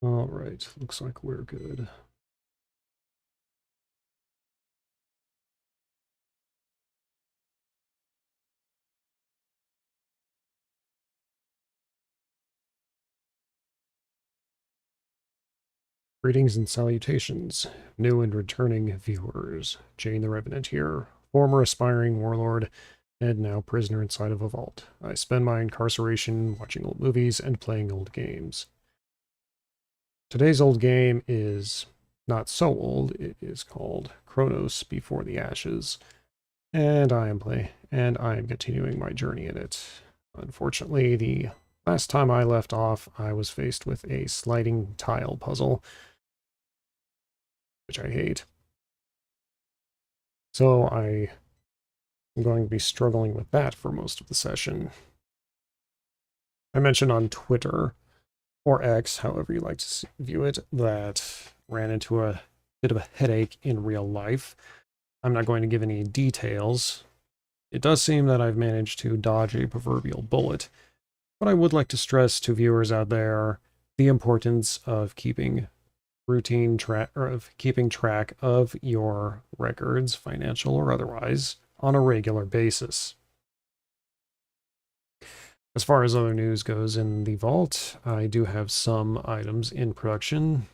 All right, looks like we're good. Greetings and salutations, new and returning viewers. Jane the Revenant here, former aspiring warlord, and now prisoner inside of a vault. I spend my incarceration watching old movies and playing old games. Today's old game is not so old. It is called Chronos Before the Ashes, and I am continuing my journey in it. Unfortunately, the last time I left off, I was faced with a sliding tile puzzle, which I hate. So I am going to be struggling with that for most of the session. I mentioned on Twitter, or X, however you like to view it, that ran into a bit of a headache in real life. I'm not going to give any details. It does seem that I've managed to dodge a proverbial bullet, but I would like to stress to viewers out there the importance of keeping track of your records, financial or otherwise, on a regular basis. As far as other news goes in the vault, I do have some items in production.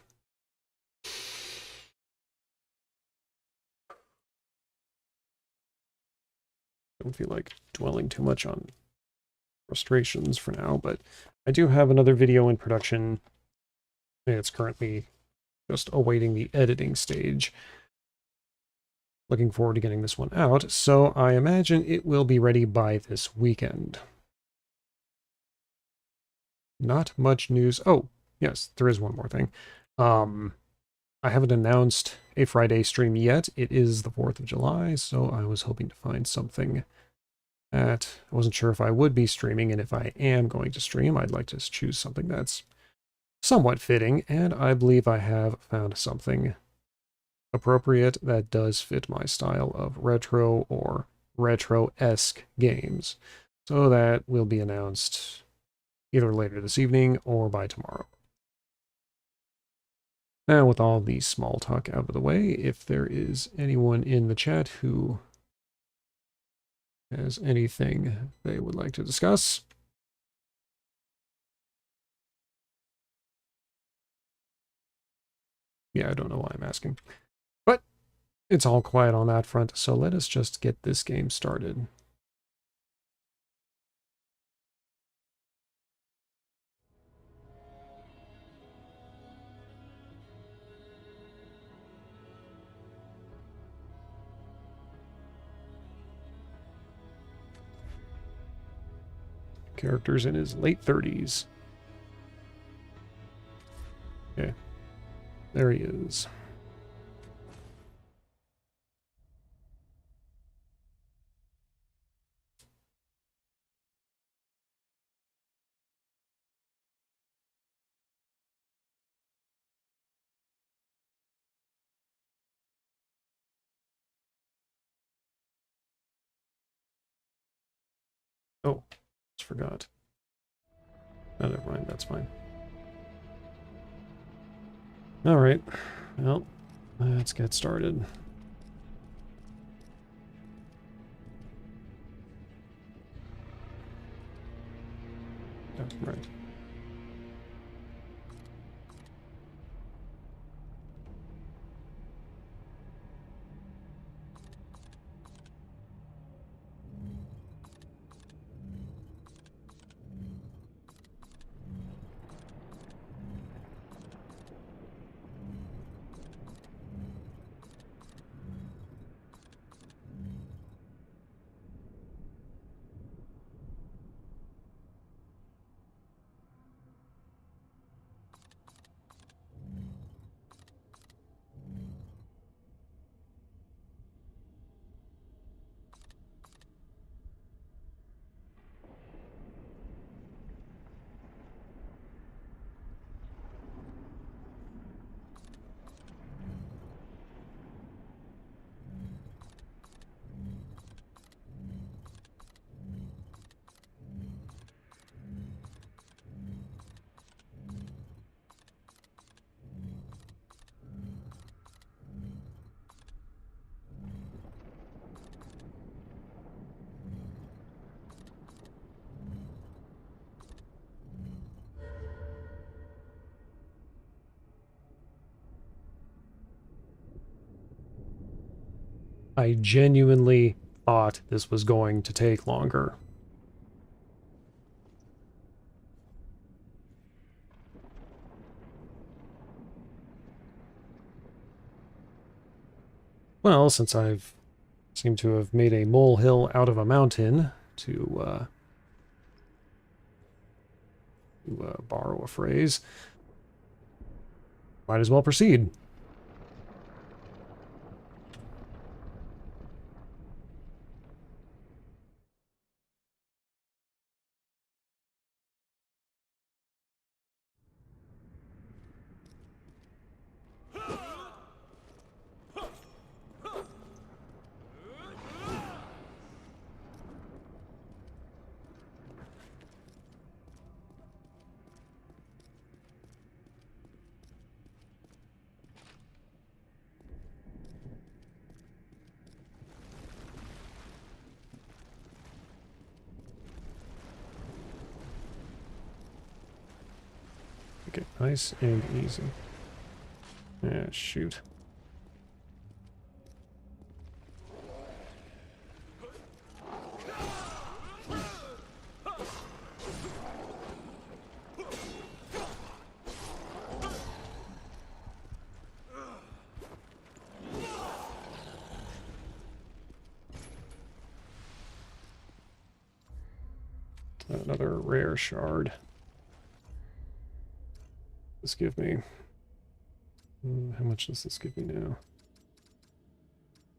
Don't feel like dwelling too much on frustrations for now, but I do have another video in production. It's currently just awaiting the editing stage. Looking forward to getting this one out, so I imagine it will be ready by this weekend. Not much news. Oh, yes, there is one more thing. I haven't announced a Friday stream yet. It is the 4th of July, so I was hoping to find something that I wasn't sure if I would be streaming, and if I am going to stream, I'd like to choose something that's somewhat fitting, and I believe I have found something appropriate that does fit my style of retro or retro-esque games. So that will be announced either later this evening or by tomorrow. Now, with all the small talk out of the way, if there is anyone in the chat who has anything they would like to discuss. Yeah, I don't know why I'm asking. But it's all quiet on that front, so let us just get this game started. Character's in his late 30s. Okay, there he is. Oh, just forgot. Oh, never mind, that's fine. All right, well, let's get started. Oh, right. I genuinely thought this was going to take longer. Well, since I've seemed to have made a molehill out of a mountain, to borrow a phrase, might as well proceed. Make it nice and easy. Ah, shoot. Another rare shard. This give me... how much does this give me now?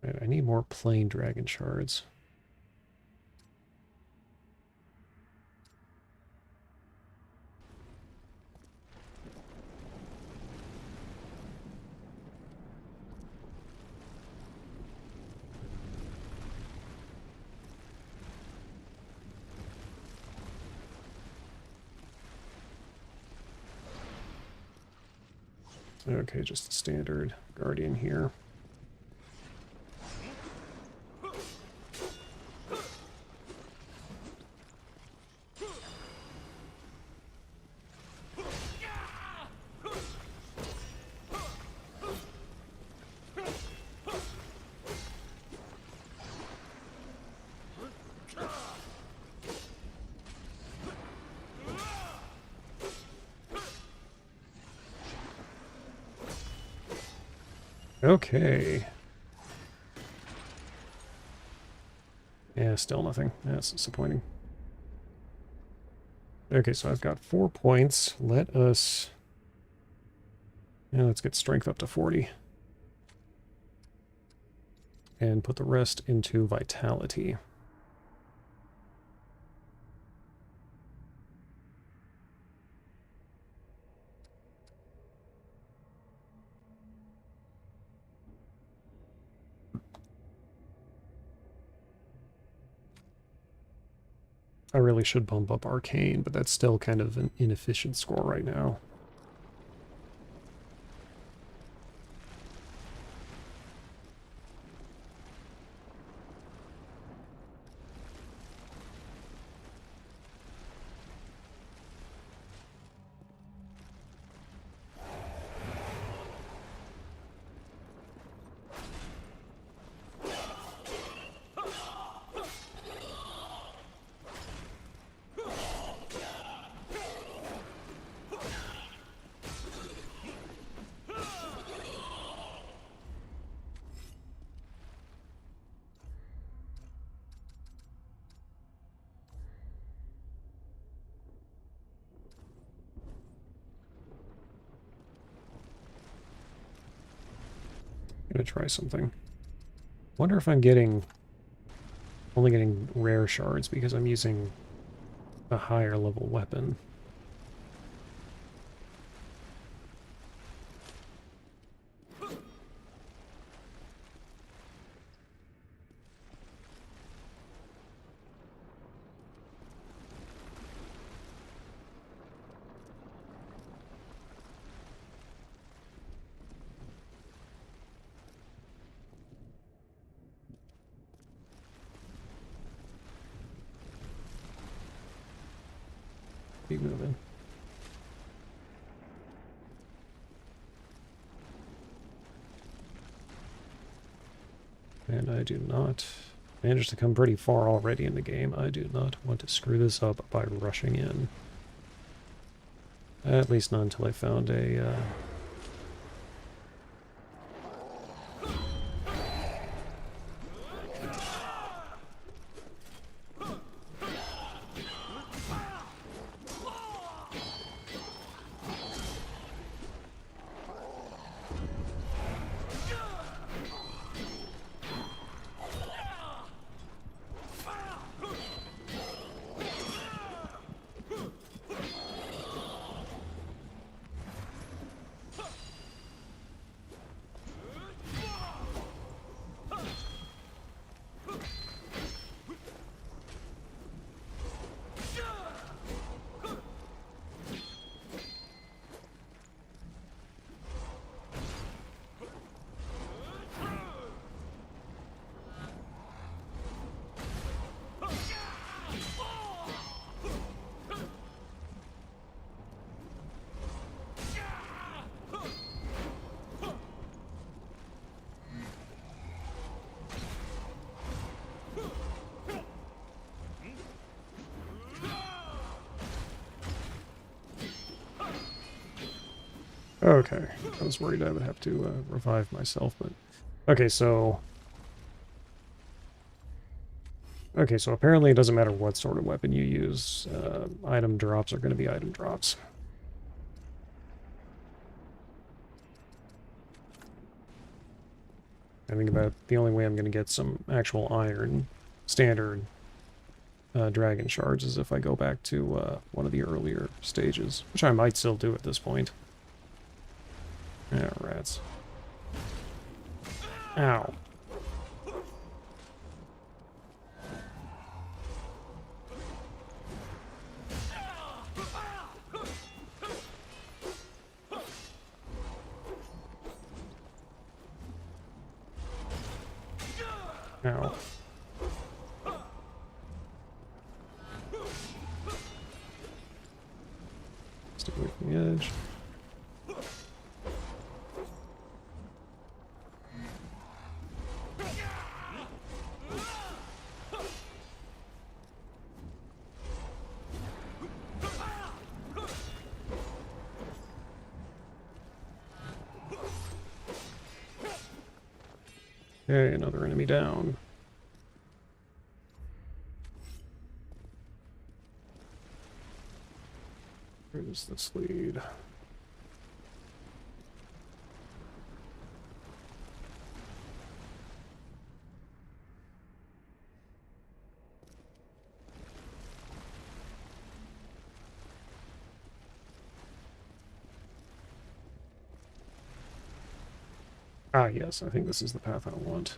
Right, I need more plain dragon shards. Okay, just a standard guardian here. Okay. Yeah, still nothing. That's disappointing. Okay, so I've got 4 points. Let us... Yeah, let's get strength up to 40. And put the rest into vitality. I really should bump up Arcane, but that's still kind of an inefficient score right now. Gonna try something. Wonder if I'm only getting rare shards because I'm using a higher level weapon. And I do not manage to come pretty far already in the game. I do not want to screw this up by rushing in. At least not until I found a... Okay, I was worried I would have to revive myself, but... Okay, so... Okay, so apparently it doesn't matter what sort of weapon you use. Item drops are going to be item drops. I think about the only way I'm going to get some actual iron standard dragon shards is if I go back to one of the earlier stages, which I might still do at this point. Ah, rats. Ow. Ow. Stay away from the edge. Okay, another enemy down. Where does this lead? Ah, yes, I think this is the path I want.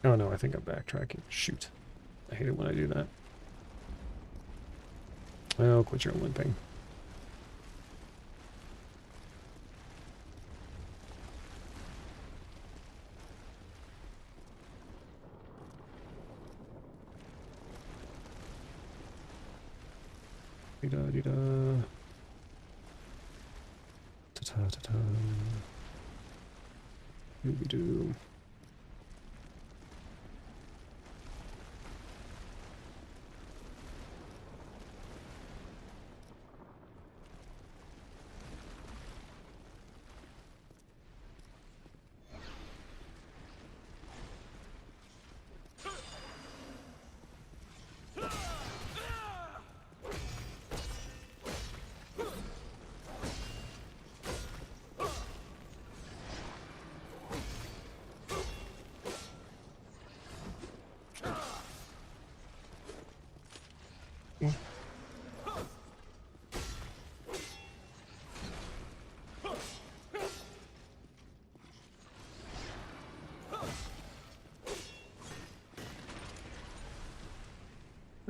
Oh no, I think I'm backtracking. Shoot. I hate it when I do that. Well, quit your limping. Dee-da-dee-da. Ta-ta-ta-ta. Dooby-doo.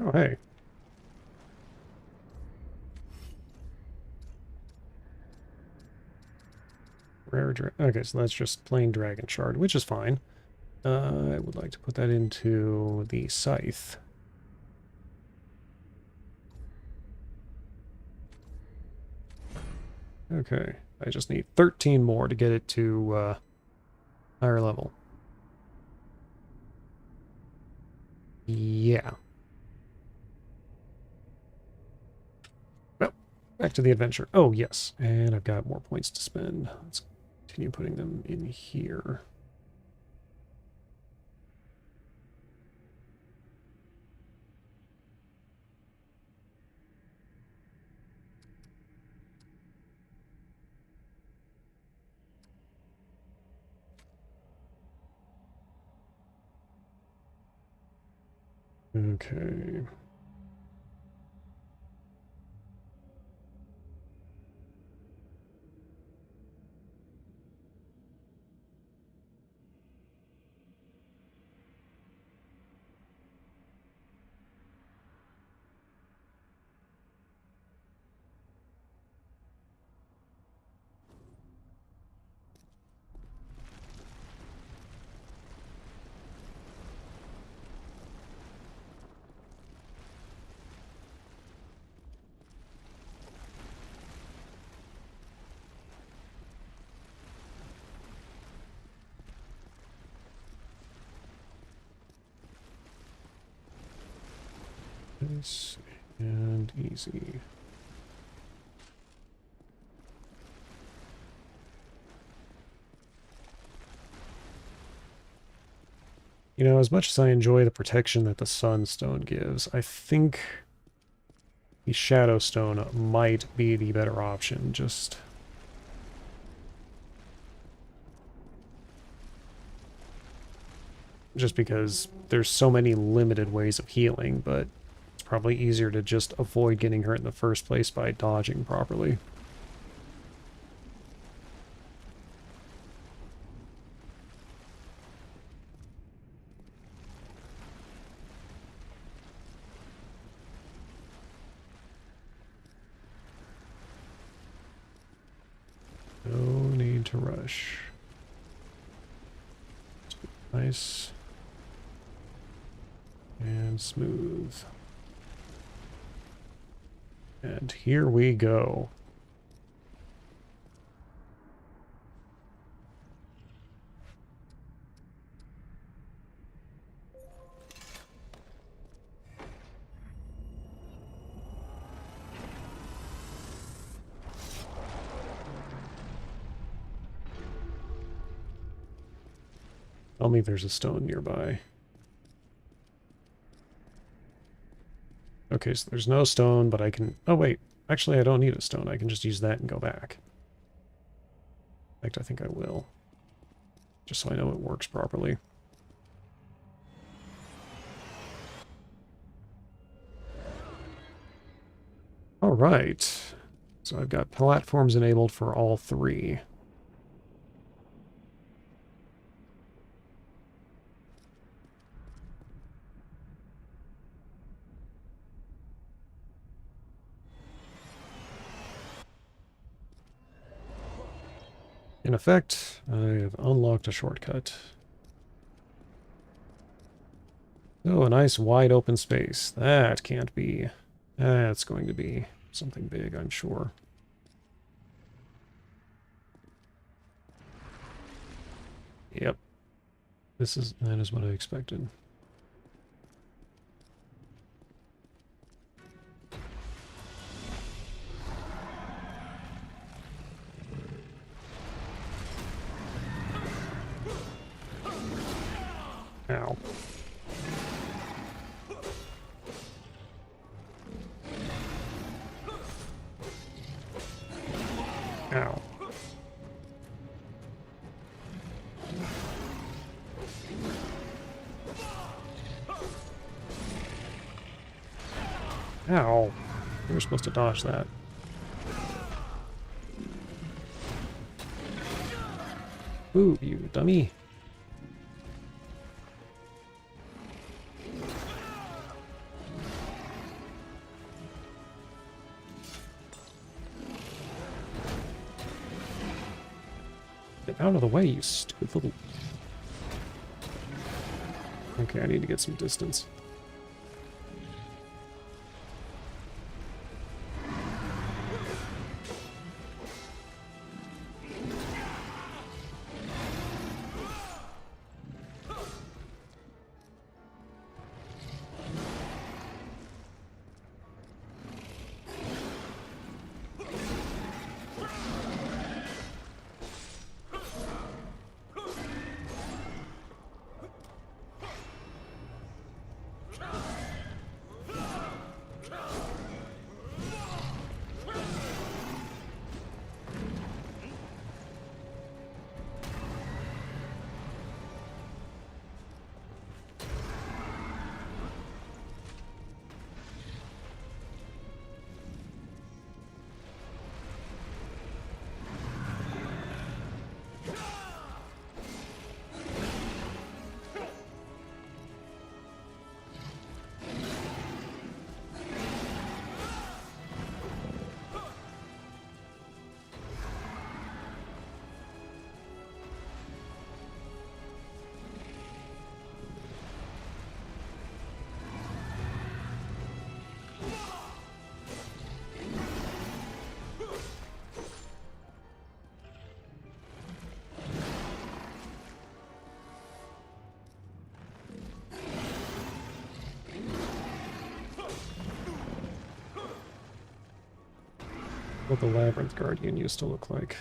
Oh, hey. Okay, so that's just plain dragon shard, which is fine. I would like to put that into the scythe. Okay, I just need 13 more to get it to higher level. Yeah. Well, back to the adventure. Oh, yes, and I've got more points to spend. Let's continue putting them in here. Okay. Nice and easy. You know, as much as I enjoy the protection that the Sunstone gives, I think the Shadowstone might be the better option. Just because there's so many limited ways of healing, but it's probably easier to just avoid getting hurt in the first place by dodging properly. No need to rush. Nice and smooth. And here we go. Tell me there's a stone nearby. Okay, so there's no stone, but I can... Oh, wait. Actually, I don't need a stone. I can just use that and go back. In fact, I think I will. Just so I know it works properly. All right. So I've got platforms enabled for all three. In effect, I have unlocked a shortcut. Oh, a nice wide open space. That can't be. That's going to be something big, I'm sure. Yep. That is what I expected. Ow. Ow. Ow. We were supposed to dodge that. Ooh, you dummy. Get out of the way, you stupid little... Okay, I need to get some distance. What the Labyrinth Guardian used to look like.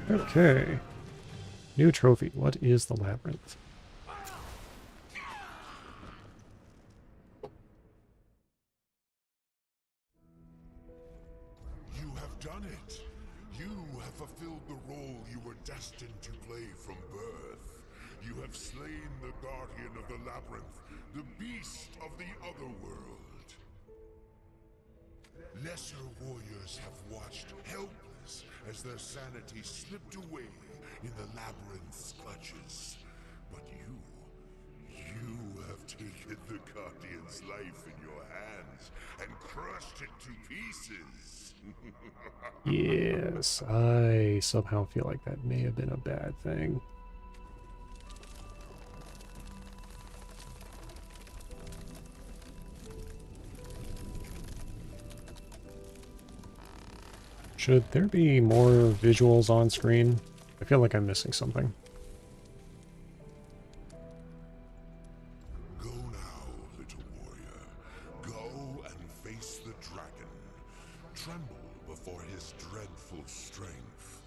Okay. New trophy. What is the Labyrinth? You have done it. You have fulfilled the role you were destined to play from birth. You have slain the guardian of the Labyrinth, the beast of the otherworld. Lesser warriors have watched helpless as their sanity slipped away in the Labyrinth's clutches. But you have taken the Guardian's life in your hands and crushed it to pieces. Yes, I somehow feel like that may have been a bad thing. Should there be more visuals on screen? I feel like I'm missing something. Go now, little warrior. Go and face the dragon. Tremble before his dreadful strength.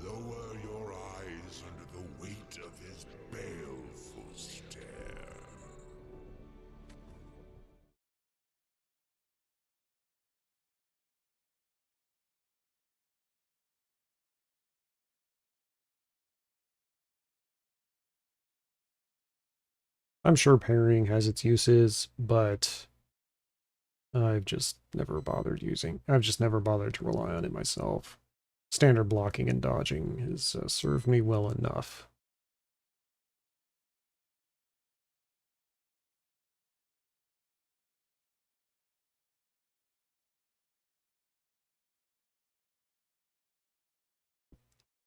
Lower your eyes under the weight of his baleful stare. I'm sure parrying has its uses, but I've just never bothered to rely on it myself. Standard blocking and dodging has served me well enough.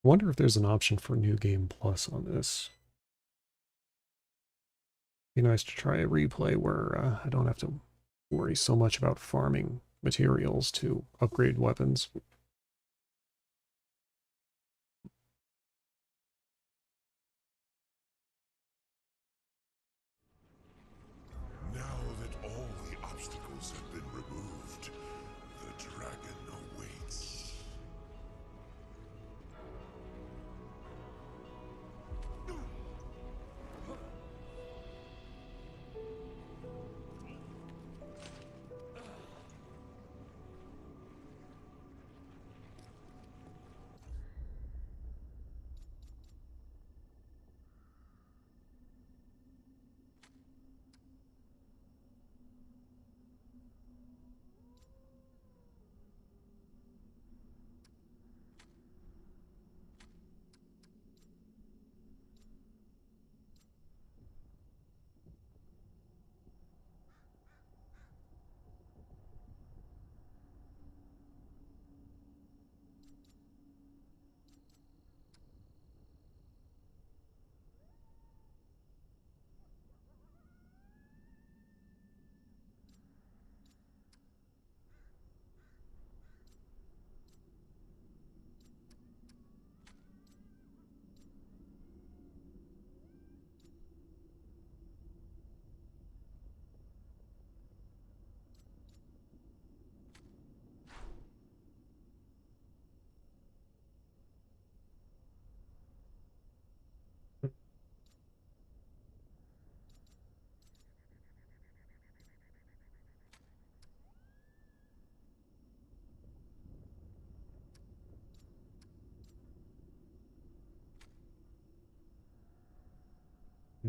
Wonder if there's an option for New Game Plus on this. Be nice to try a replay where I don't have to worry so much about farming materials to upgrade weapons. Now that all the obstacles have been removed, the dragon awaits.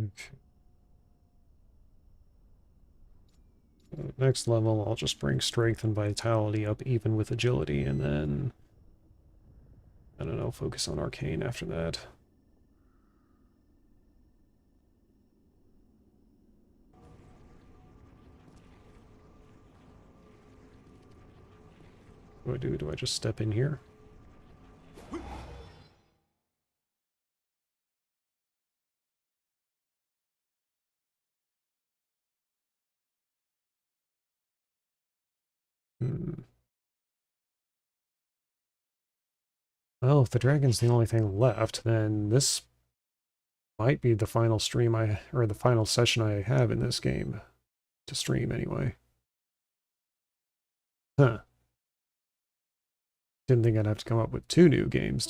Okay. Next level, I'll just bring strength and vitality up even with agility, and then, I don't know, focus on arcane after that. What do I do? Do I just step in here? Hmm. Well, if the dragon's the only thing left, then this might be the final stream or the final session I have in this game. To stream, anyway. Huh. Didn't think I'd have to come up with 2 new games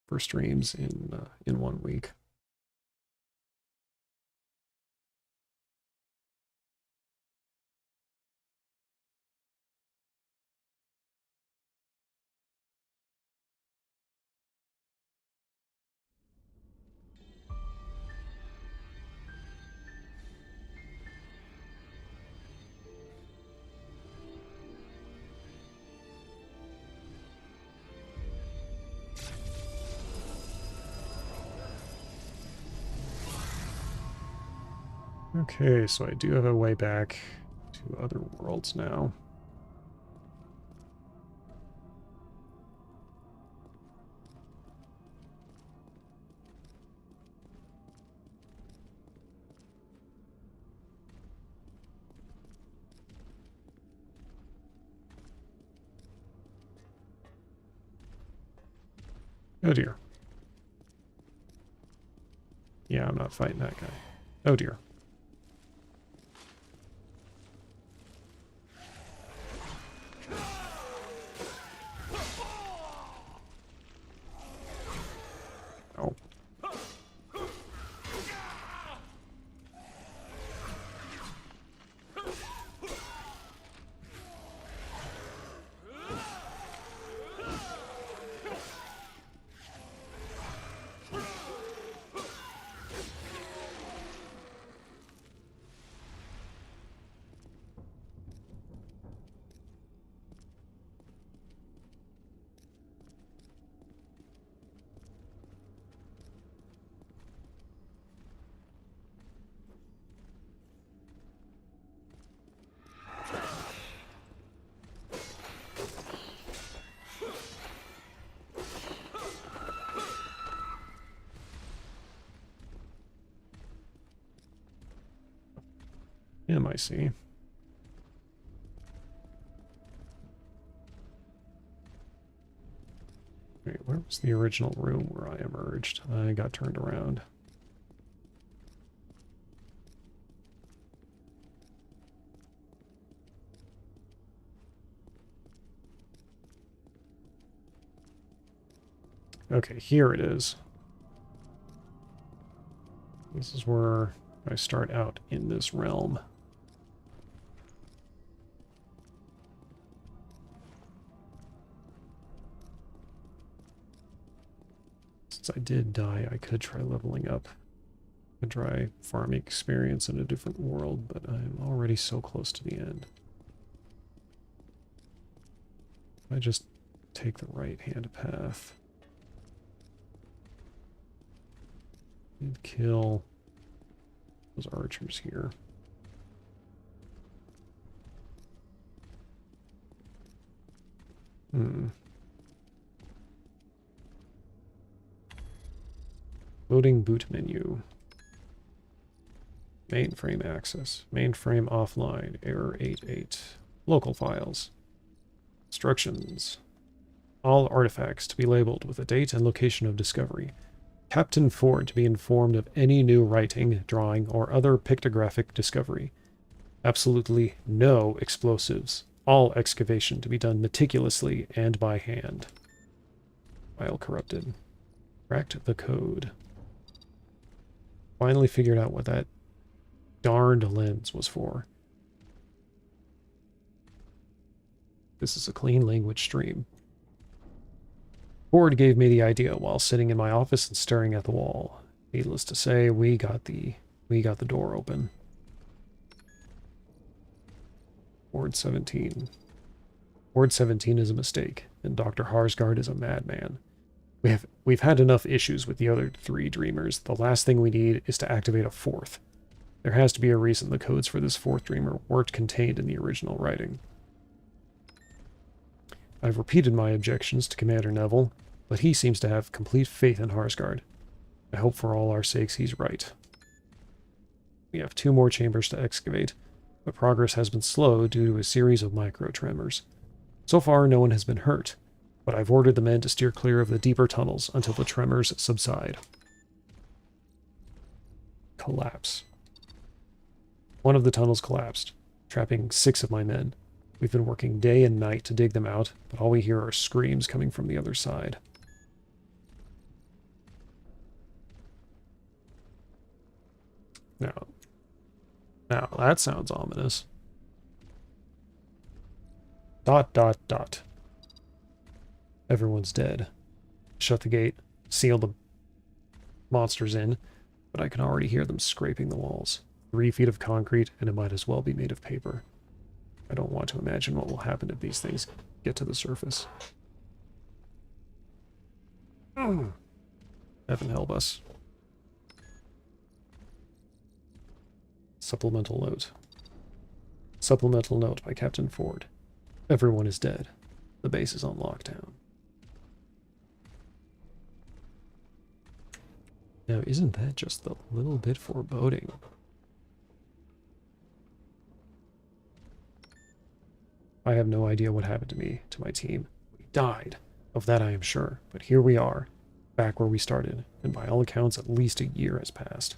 for streams in 1 week. Okay, so I do have a way back to other worlds now. Oh dear. Yeah, I'm not fighting that guy. Oh dear. Oh. I see. Wait, where was the original room where I emerged? I got turned around. Okay, here it is. This is where I start out in this realm. Since I did die, I could try leveling up. I could try farming experience in a different world, but I'm already so close to the end. I just take the right-hand path. And kill those archers here. Loading boot menu. Mainframe access. Mainframe offline. Error 88. Local files. Instructions. All artifacts to be labeled with a date and location of discovery. Captain Ford to be informed of any new writing, drawing, or other pictographic discovery. Absolutely no explosives. All excavation to be done meticulously and by hand. File corrupted. Cracked the code. Finally figured out what that darned lens was for. This is a clean language stream. Ford gave me the idea while sitting in my office and staring at the wall. Needless to say, we got the door open. Ward 17. Ward 17 is a mistake, and Dr. Harsgard is a madman. We've had enough issues with the other 3 Dreamers. The last thing we need is to activate a 4th. There has to be a reason the codes for this 4th Dreamer weren't contained in the original writing. I've repeated my objections to Commander Neville, but he seems to have complete faith in Harsgard. I hope for all our sakes he's right. We have 2 more chambers to excavate, but progress has been slow due to a series of micro-tremors. So far, no one has been hurt, but I've ordered the men to steer clear of the deeper tunnels until the tremors subside. Collapse. One of the tunnels collapsed, trapping 6 of my men. We've been working day and night to dig them out, but all we hear are screams coming from the other side. Now that sounds ominous. ... Everyone's dead. Shut the gate, seal the monsters in, but I can already hear them scraping the walls. 3 feet of concrete, and it might as well be made of paper. I don't want to imagine what will happen if these things get to the surface. Heaven help us. Supplemental note. Supplemental note by Captain Ford. Everyone is dead. The base is on lockdown. Now, isn't that just a little bit foreboding? I have no idea what happened to me, to my team. We died. Of that I am sure. But here we are, back where we started, and by all accounts at least a year has passed.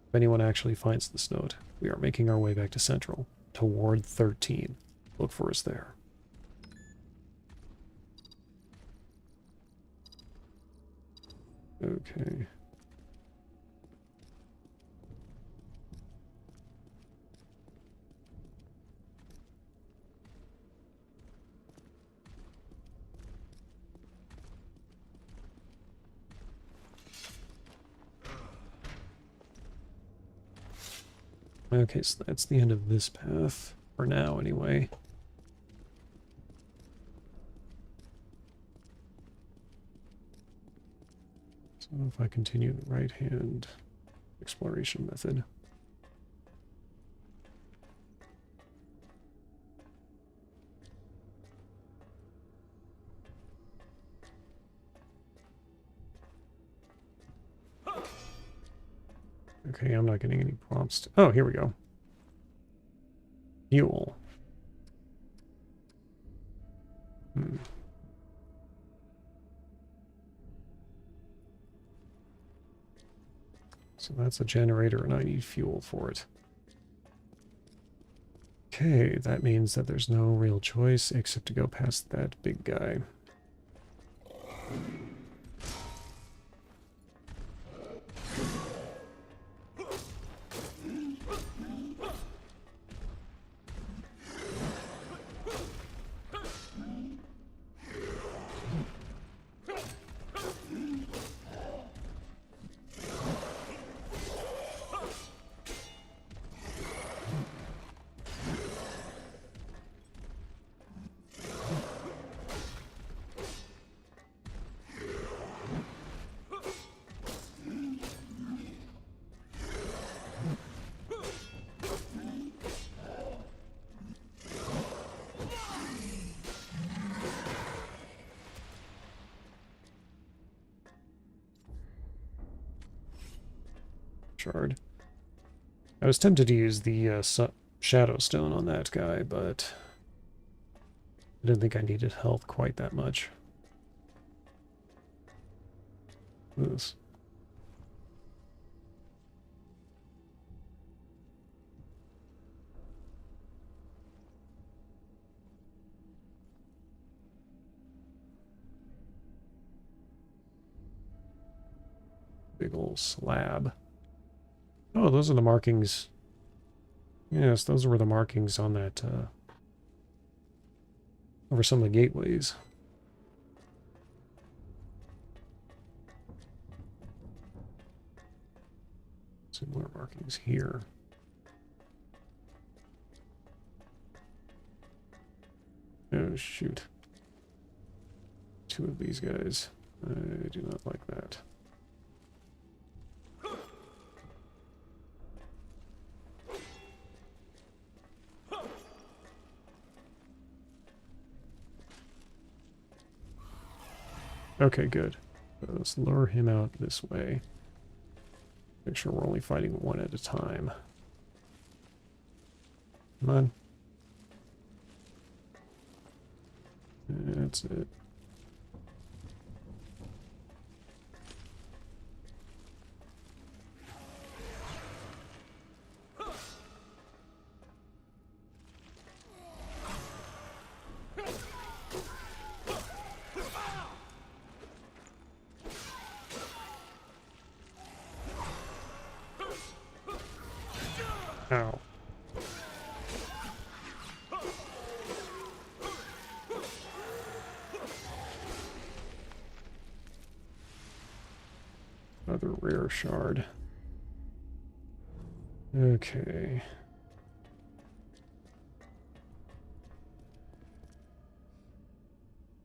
If anyone actually finds this note, we are making our way back to Central, to Ward 13. Look for us there. Okay. Okay, so that's the end of this path, for now anyway. So if I continue the right-hand exploration method. Okay, I'm not getting any prompts. Oh, here we go. Fuel. So that's a generator, and I need fuel for it. Okay, that means that there's no real choice except to go past that big guy. Shard. I was tempted to use the Shadow Stone on that guy, but I didn't think I needed health quite that much. This. Big ol' slab. Oh, those are the markings. Yes, those were the markings on that, over some of the gateways. Similar markings here. Oh, shoot. Two of these guys. I do not like that. Okay, good. Let's lure him out this way. Make sure we're only fighting one at a time. Come on. That's it. Ow. Another rare shard. Okay.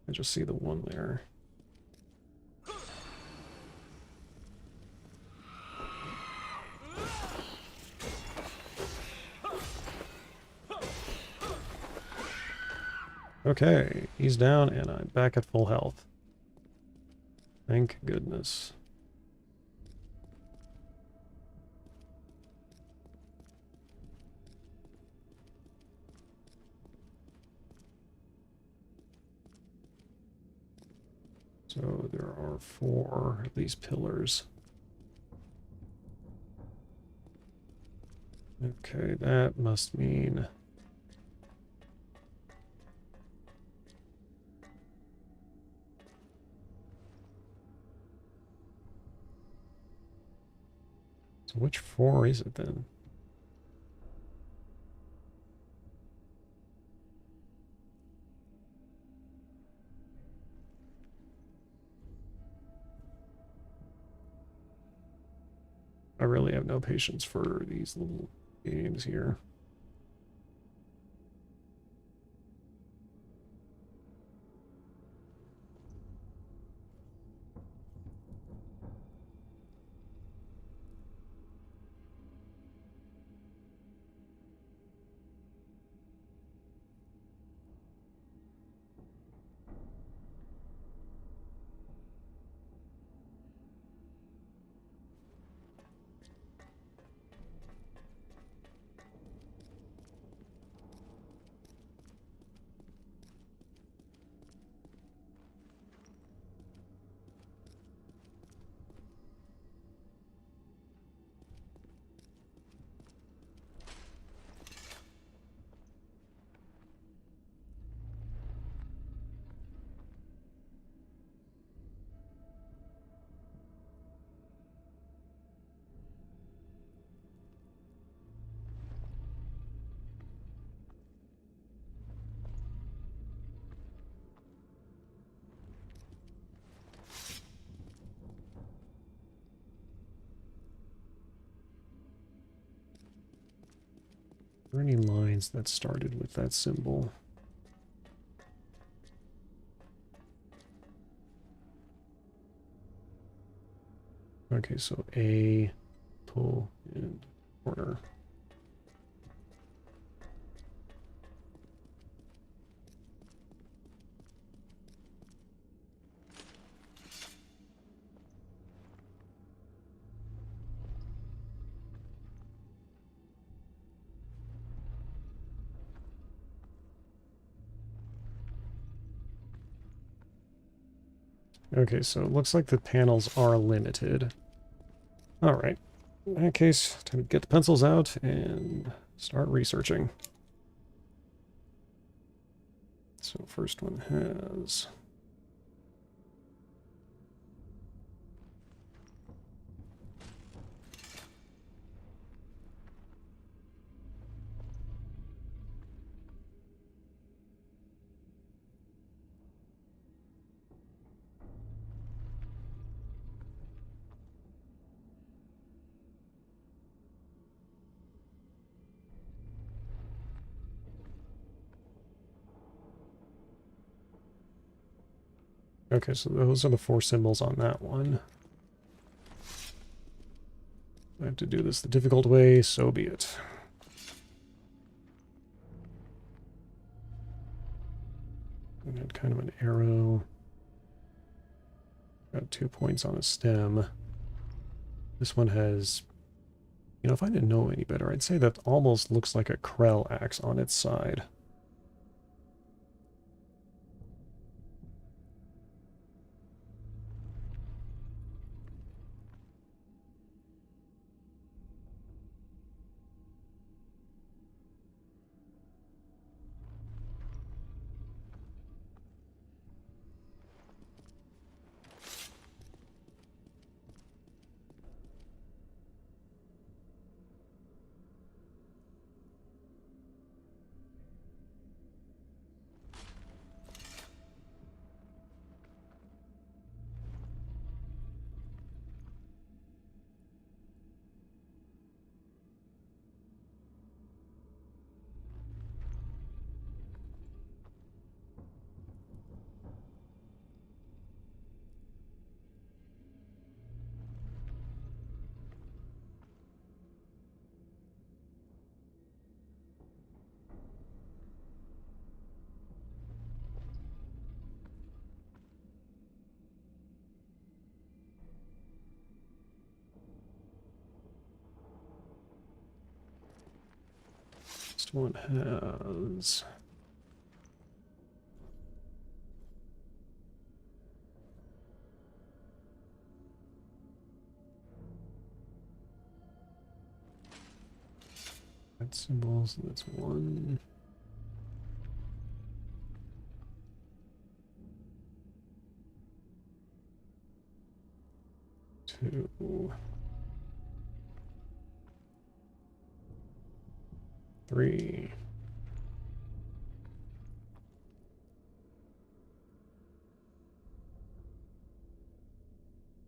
I just see the one there. Okay, he's down and I'm back at full health. Thank goodness. So there are 4 of these pillars. Okay, that must mean... So which 4 is it then? I really have no patience for these little games here. Are there any lines that started with that symbol? Okay, so A, pull, and corner. Okay, so it looks like the panels are limited. Alright. In that case, time to get the pencils out and start researching. So first one has... Okay, so those are the 4 symbols on that one. I have to do this the difficult way, so be it. And then kind of an arrow. Got 2 points on a stem. This one has... You know, if I didn't know any better, I'd say that almost looks like a Krell axe on its side. This one has... red symbols, and that's 1. 2. 3.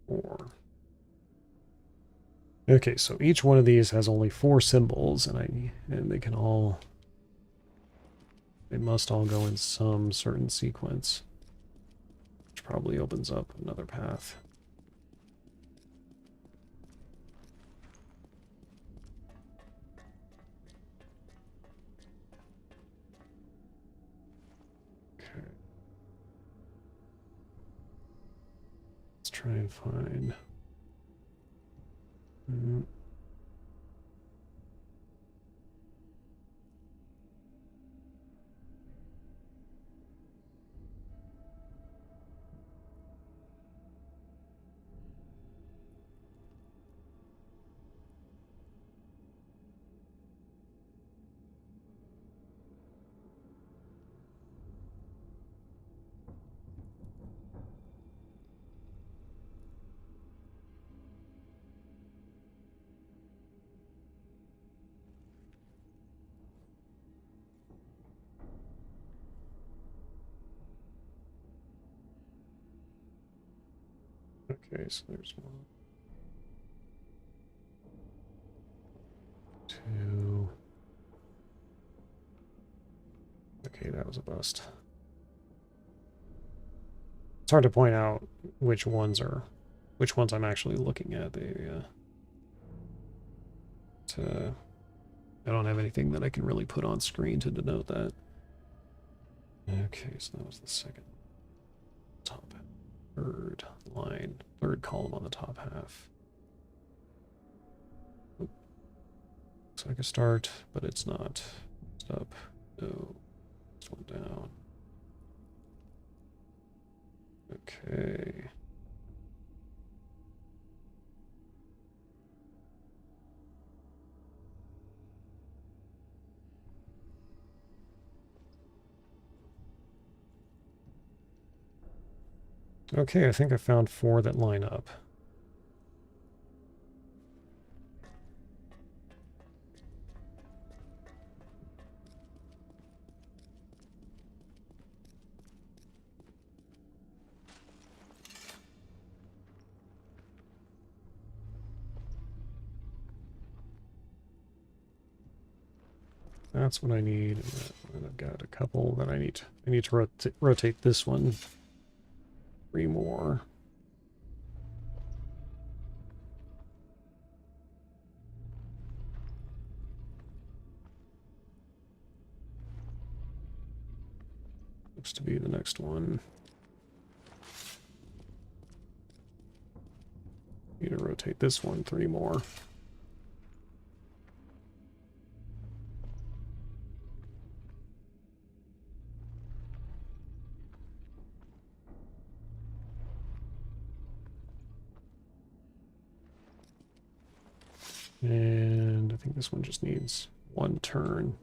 4. Okay, so each one of these has only 4 symbols, and they can all... They must all go in some certain sequence, which probably opens up another path. Okay. Let's try and find... Okay, so there's 1, 2. Okay, that was a bust. It's hard to point out which ones I'm actually looking at. I don't have anything that I can really put on screen to denote that. Okay, so that was the second top, third line, third column on the top half. Looks like a start, but it's not. Stop. No. This one down. Okay. Okay, I think I found 4 that line up. That's what I need. And I've got a couple that I need to rotate this one. 3 more. Looks to be the next one. Need to rotate this one 3 more. And I think this one just needs 1 turn.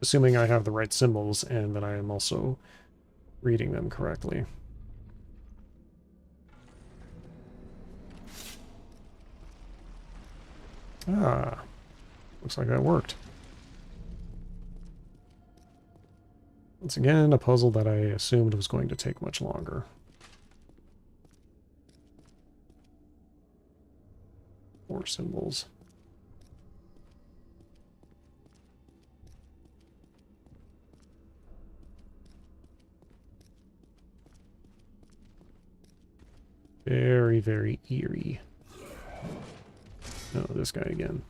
Assuming I have the right symbols and that I am also reading them correctly. Ah, looks like that worked. Once again, a puzzle that I assumed was going to take much longer. 4 symbols. Very, very eerie. Oh, this guy again.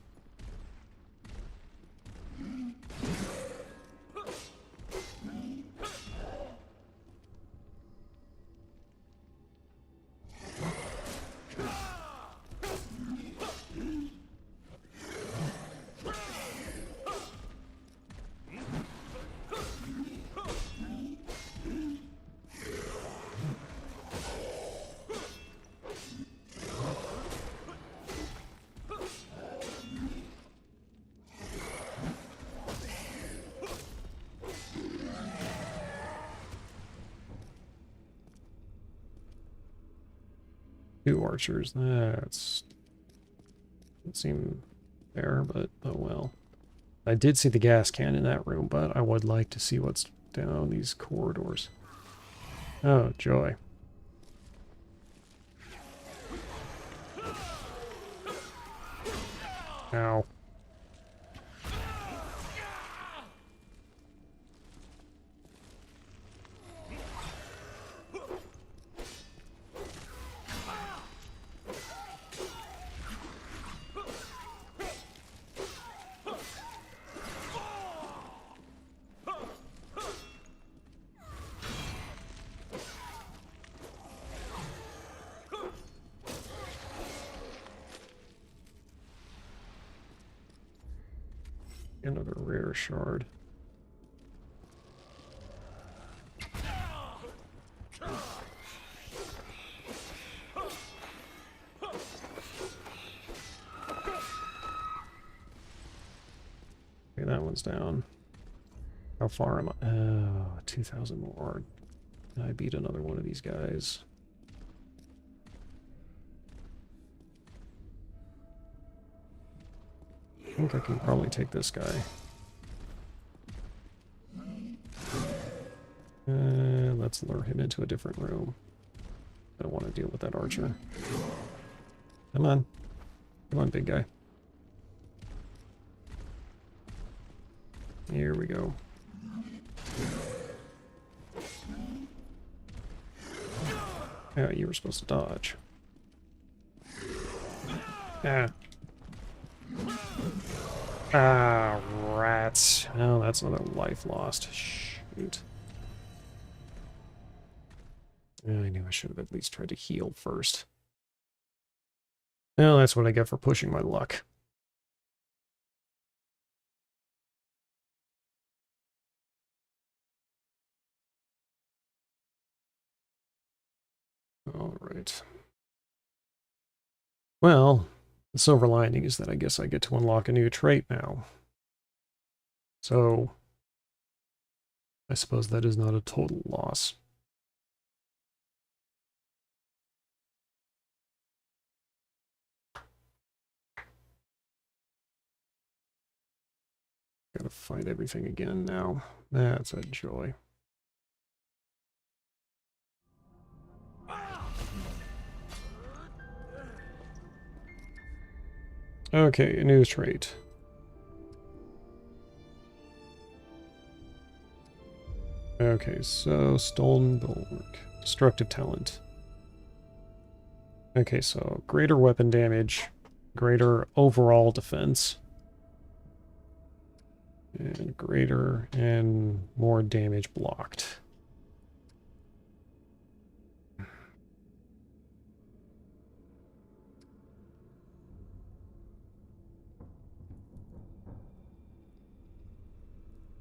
Two archers, that's... doesn't seem fair, but oh well. I did see the gas can in that room, but I would like to see what's down these corridors. Oh, joy. Ow. Another rare shard. Okay, that one's down. How far am I? Oh, 2,000 more. I beat another one of these guys. I think I can probably take this guy. Let's lure him into a different room. I don't want to deal with that archer. Come on. Come on, big guy. Here we go. Yeah, you were supposed to dodge. Ah. Ah, rats. Oh, that's another life lost. Shoot. I knew I should have at least tried to heal first. Well, that's what I get for pushing my luck. All right. Well, the silver lining is that I guess I get to unlock a new trait now. So, I suppose that is not a total loss. Gotta fight everything again now. That's a joy. Okay, a new trait. Okay, so Stolen Bulwark. Destructive Talent. Okay, so greater weapon damage, greater overall defense, and greater and more damage blocked. I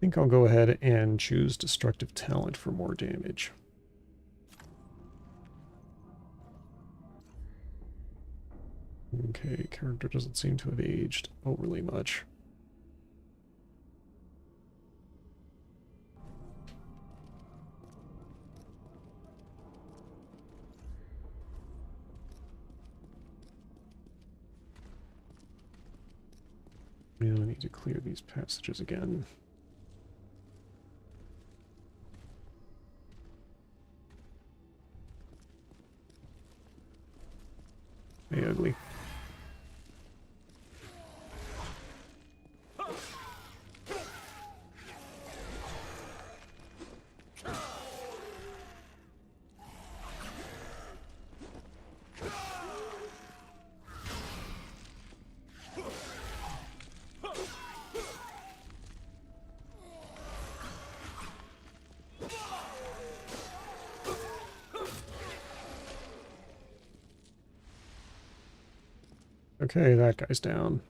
think I'll go ahead and choose Destructive Talent for more damage. Okay, character doesn't seem to have aged overly much. Yeah, I need to clear these passages again. Hey, ugly. Okay, that guy's down.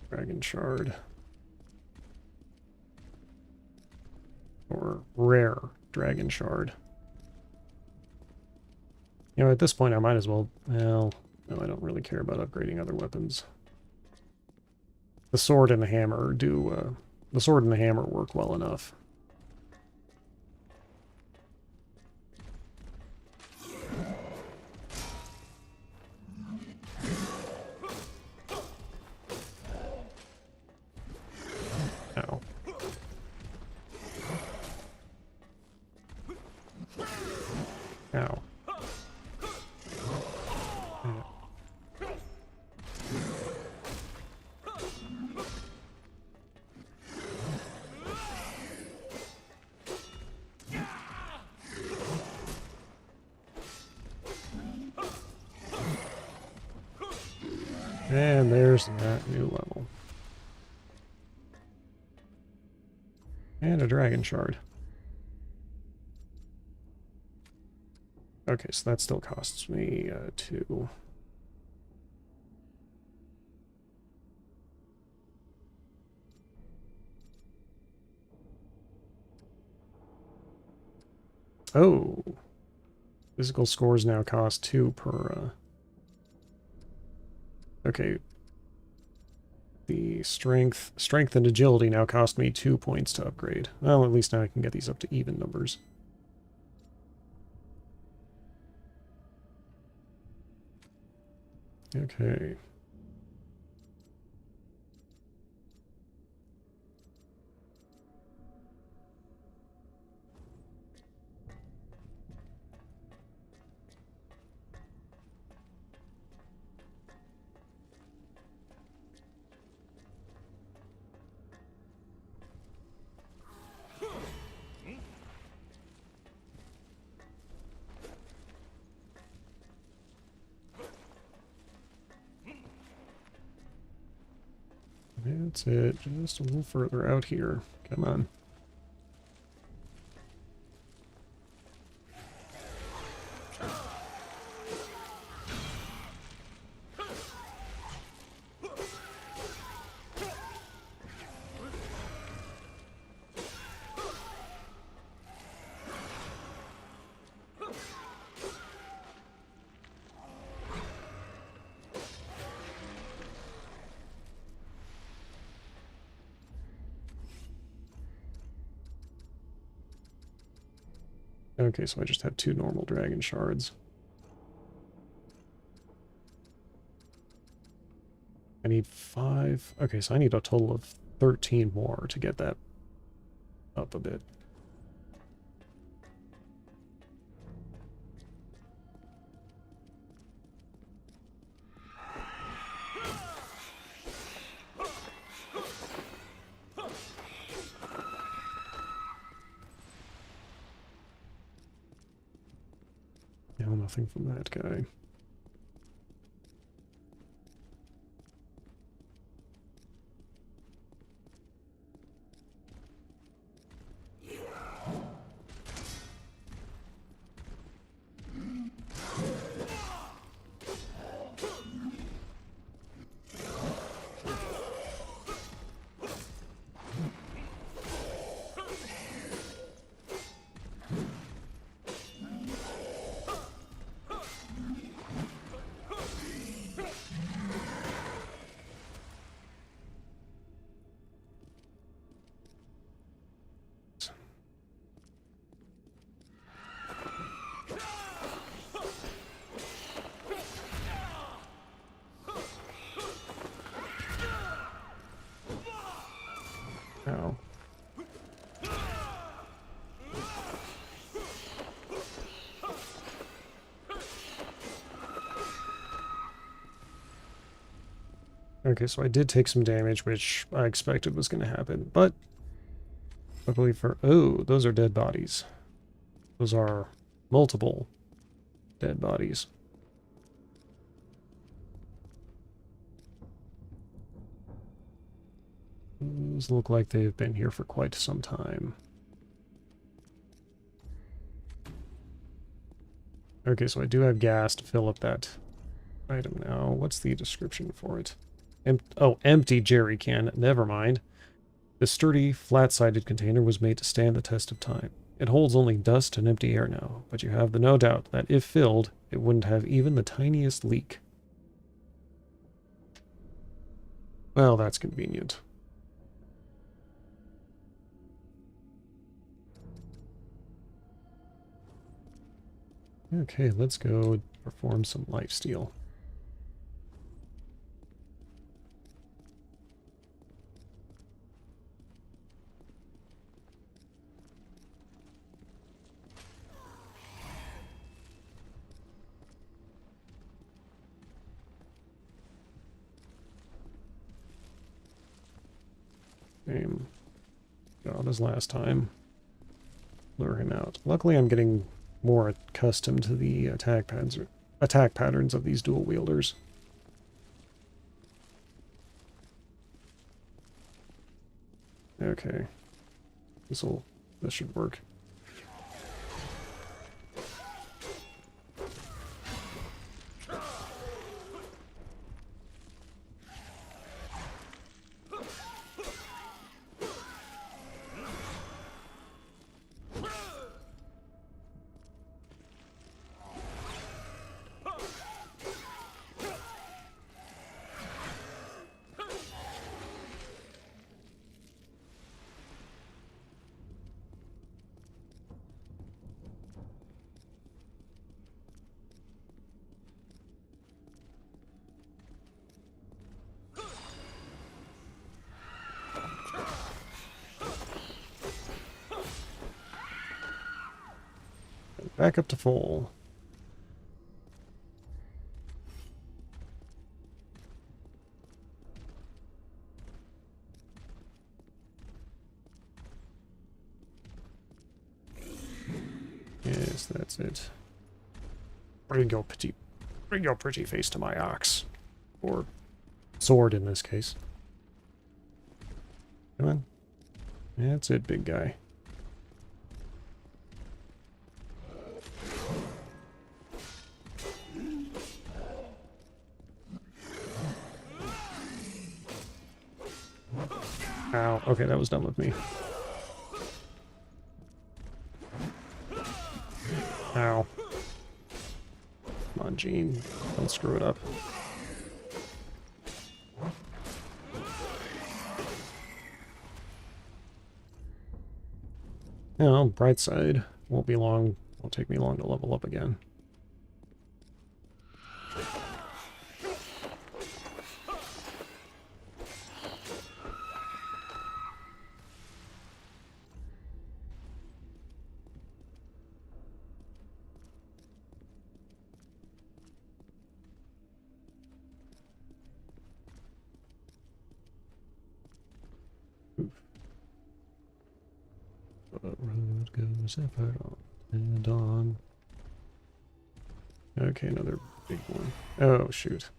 Dragon Shard. Or Rare Dragon Shard. You know, at this point I might as well... Well, no, I don't really care about upgrading other weapons. The sword and the hammer do... the sword and the hammer work well enough. Ow. Ow. And there's that new level. And a dragon shard. Okay, so that still costs me 2. Oh. Physical scores now cost 2 per... Okay. The strength and agility now cost me 2 points to upgrade. Well, at least now I can get these up to even numbers. Okay. That's it. Just a little further out here. Come on. Okay, so I just have 2 normal dragon shards. I need 5. Okay, so I need a total of 13 more to get that up a bit. Now nothing from that guy. Ow. Okay, so I did take some damage, which I expected was going to happen, but luckily for... Oh, those are dead bodies. Those are multiple dead bodies. Those look like they've been here for quite some time. Okay, so I do have gas to fill up that item now. What's the description for it? Empty jerry can. Never mind. This sturdy, flat-sided container was made to stand the test of time. It holds only dust and empty air now, but you have the no doubt that if filled, it wouldn't have even the tiniest leak. Well, that's convenient. Okay, let's go perform some lifesteal. Same job as last time. Lure him out. Luckily, I'm getting more accustomed to the attack patterns of these dual wielders. Okay. This should work. Back up to full. Yes, that's it. Bring your pretty face to my ox. Or sword in this case. Come on. That's it, big guy. Ow. Okay, that was dumb of me. Ow. Come on, Gene. Don't screw it up. No, bright side. Won't be long. Won't take me long to level up again. What road goes ever on and on? Okay, another big one. Oh, shoot.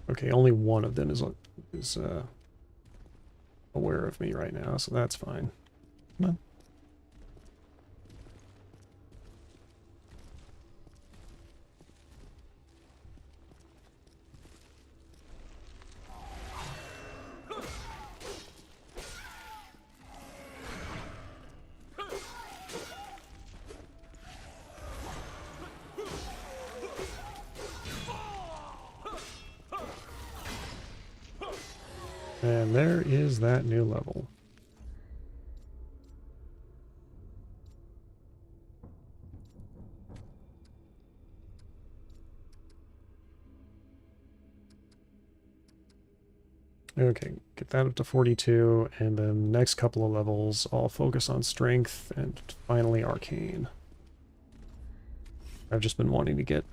Okay, only one of them is aware of me right now, so that's fine. Come on. And there is that new level. Okay, get that up to 42, and then the next couple of levels I'll focus on strength and finally arcane. I've just been wanting to get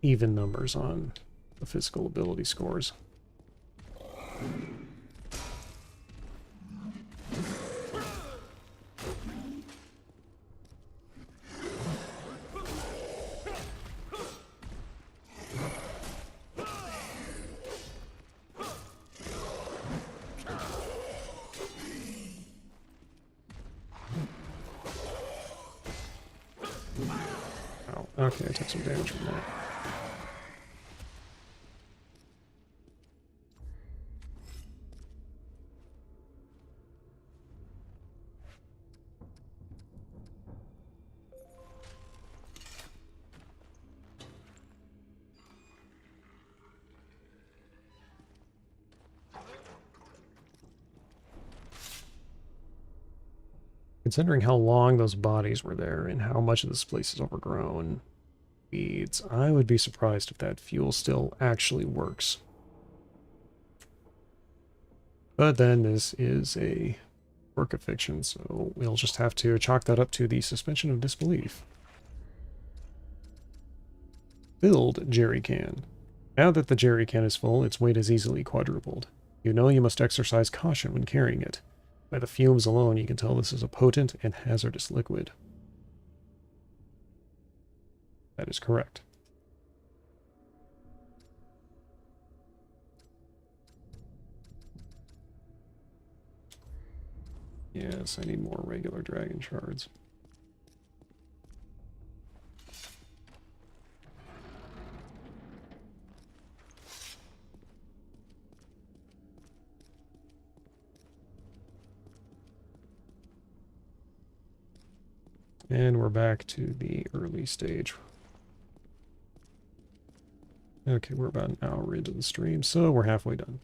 even numbers on the physical ability scores. Oh, okay, I took some damage from that. Considering how long those bodies were there and how much of this place is overgrown weeds, I would be surprised if that fuel still actually works. But then this is a work of fiction, so we'll just have to chalk that up to the suspension of disbelief. Filled jerry can. Now that the jerry can is full, its weight is easily quadrupled. You know you must exercise caution when carrying it. By the fumes alone, you can tell this is a potent and hazardous liquid. That is correct. Yes, I need more regular dragon shards. And we're back to the early stage. Okay, we're about an hour into the stream, so we're halfway done.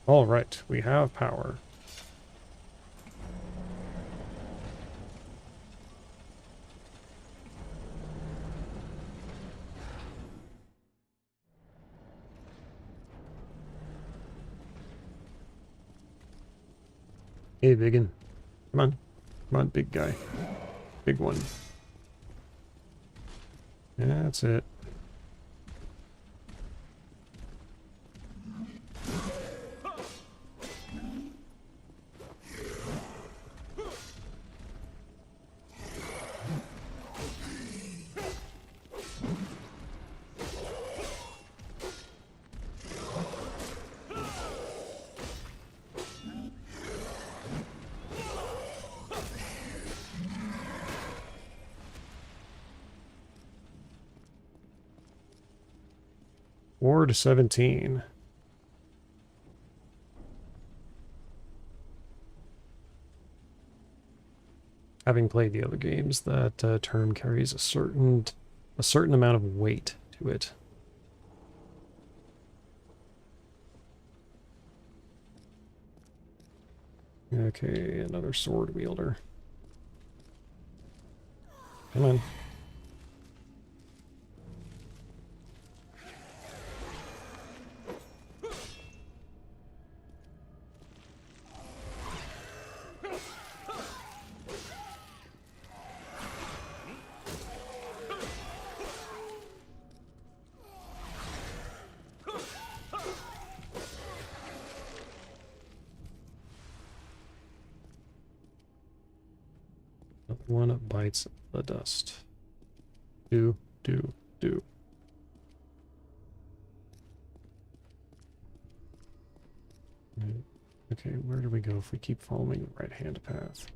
All right, we have power. Hey, biggin. Come on. Come on, big guy. Big one. Yeah, that's it. Ward 17. Having played the other games, that term carries a certain amount of weight to it. Okay, another sword wielder. Come on. Another one bites the dust. Do, do, do. Right. Okay, where do we go if we keep following the right-hand path?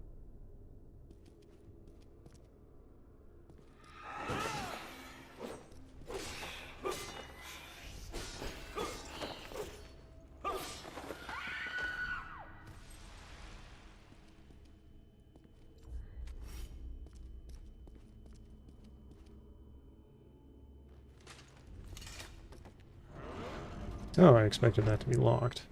Oh, I expected that to be locked.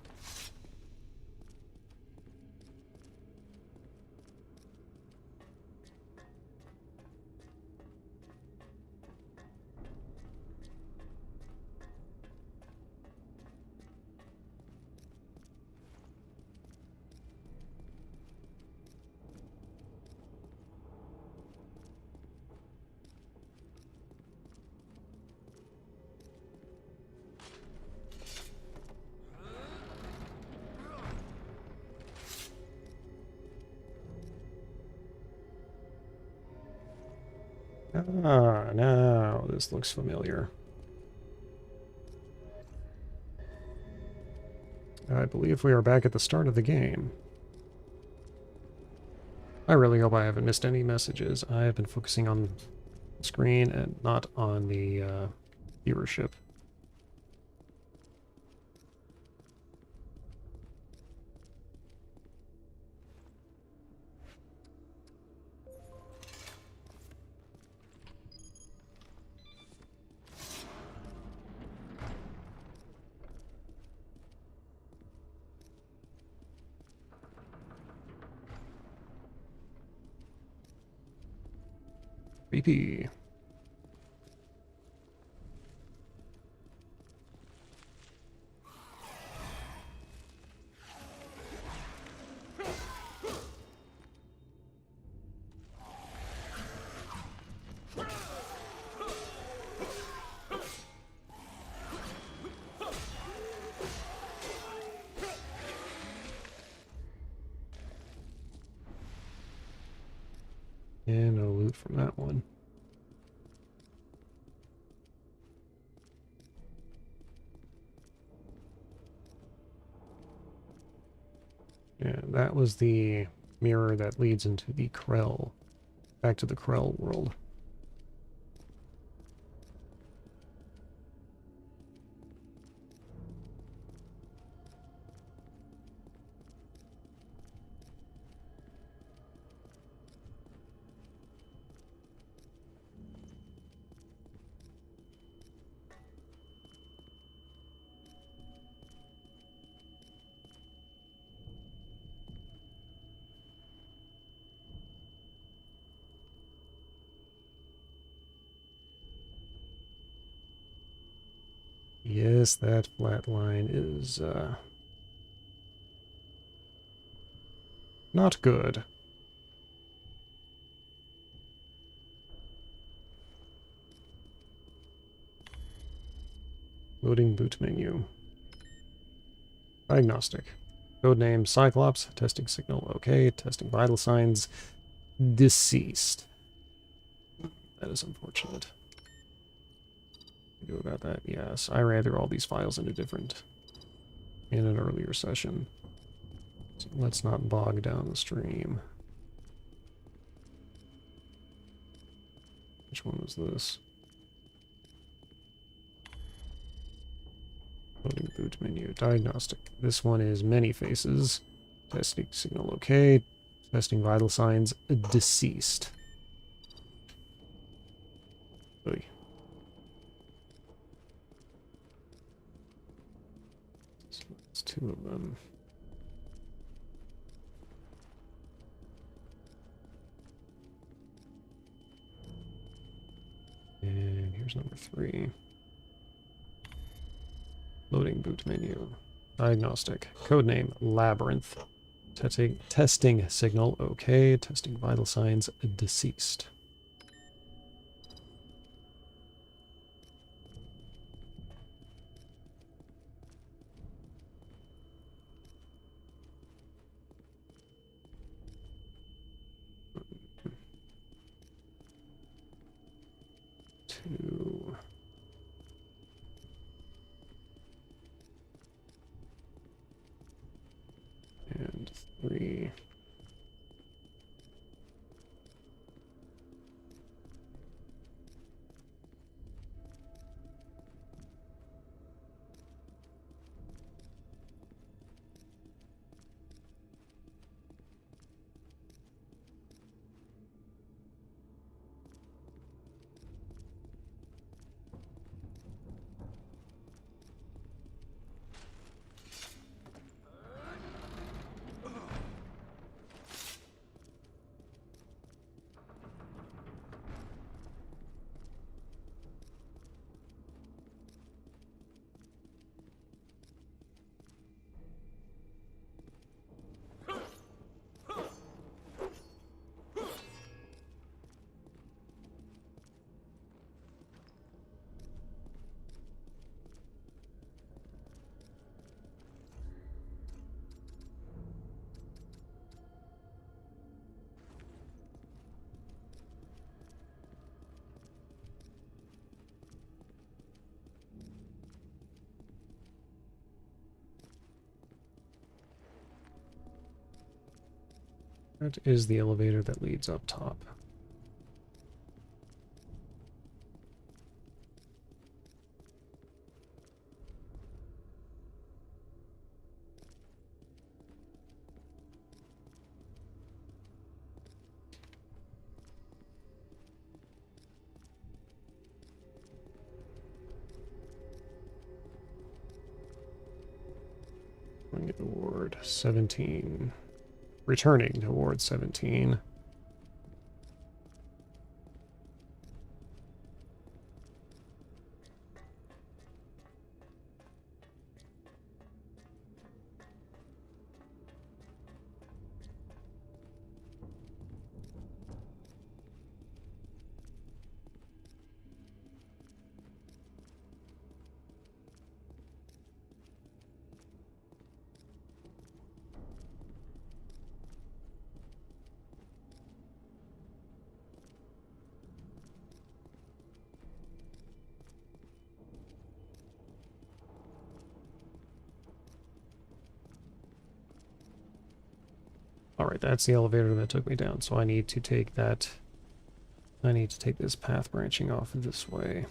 Ah, now this looks familiar. I believe we are back at the start of the game. I really hope I haven't missed any messages. I have been focusing on the screen and not on the viewership. BP. And no loot from that one. And that was the mirror that leads into the Krell. Back to the Krell world. Yes, that flat line is not good. Loading boot menu. Diagnostic. Codename Cyclops. Testing signal okay. Testing vital signs. Deceased. That is unfortunate. What do about that? Yes, I ran through all these files in an earlier session. So let's not bog down the stream. Which one was this? Loading boot menu. Diagnostic. This one is many faces. Testing signal okay. Testing vital signs. Deceased. Oy. So that's two of them. Here's number 3. Loading boot menu. Diagnostic. Codename Labyrinth. Testing signal. Okay. Testing vital signs. Deceased. Two. And 3. That is the elevator that leads up top. Going to Ward 17. Returning to Ward 17. Alright, that's the elevator that took me down, so I need to take that... I need to take this path branching off this way.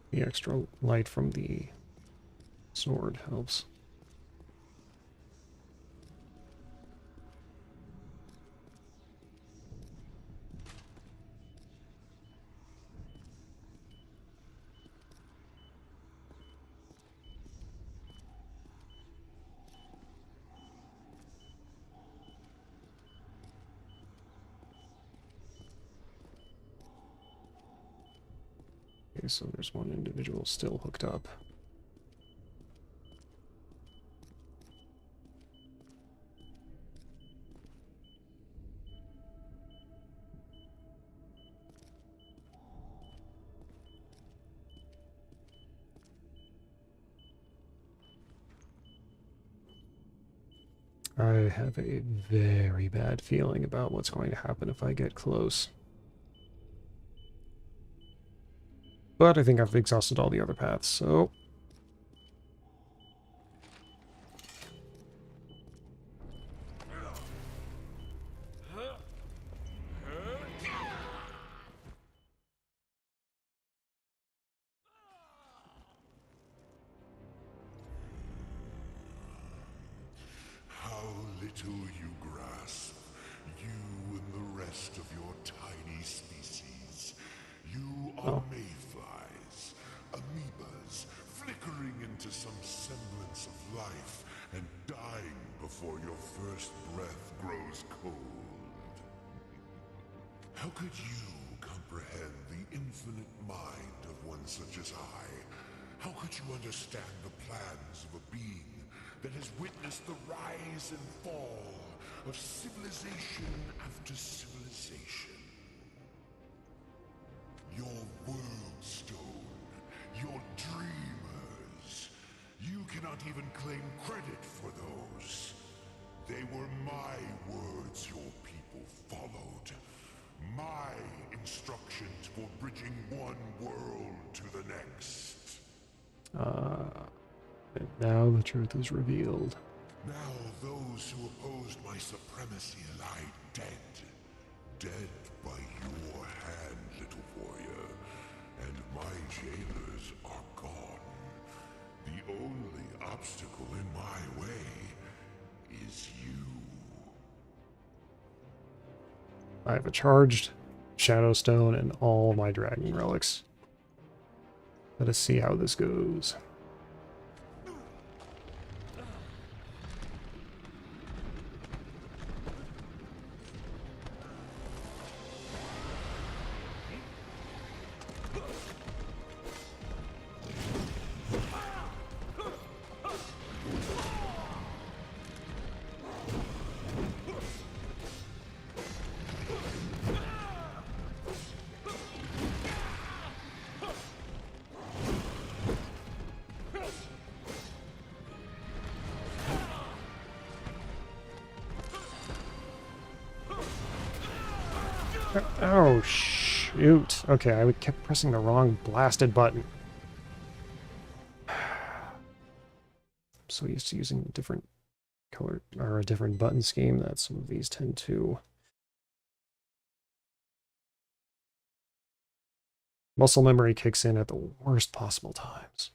The extra light from the sword helps. Okay, so there's one individual still hooked up. I have a very bad feeling about what's going to happen if I get close. But I think I've exhausted all the other paths, so... How little you grasp, you and the rest of your tiny species. You are mayflies, amoebas, flickering into some semblance of life and dying dying before your first breath grows cold. How could you comprehend the infinite mind of one such as I? How could you understand the plans of a being that has witnessed the rise and fall of civilization after civilization? Your world stone, your dreamers. You cannot even claim credit for those. They were my words your people followed. My instructions for bridging one world to the next. And now the truth is revealed. Now those who opposed my supremacy lie dead. Dead by your hand, little warrior. And my jailers are gone. The only obstacle in my way is you. I have a charged Shadowstone and all my dragon relics. Let us see how this goes. Oh, shoot. Okay, I kept pressing the wrong blasted button. I'm so used to using a different color, or a different button scheme, that some of these tend to... Muscle memory kicks in at the worst possible times.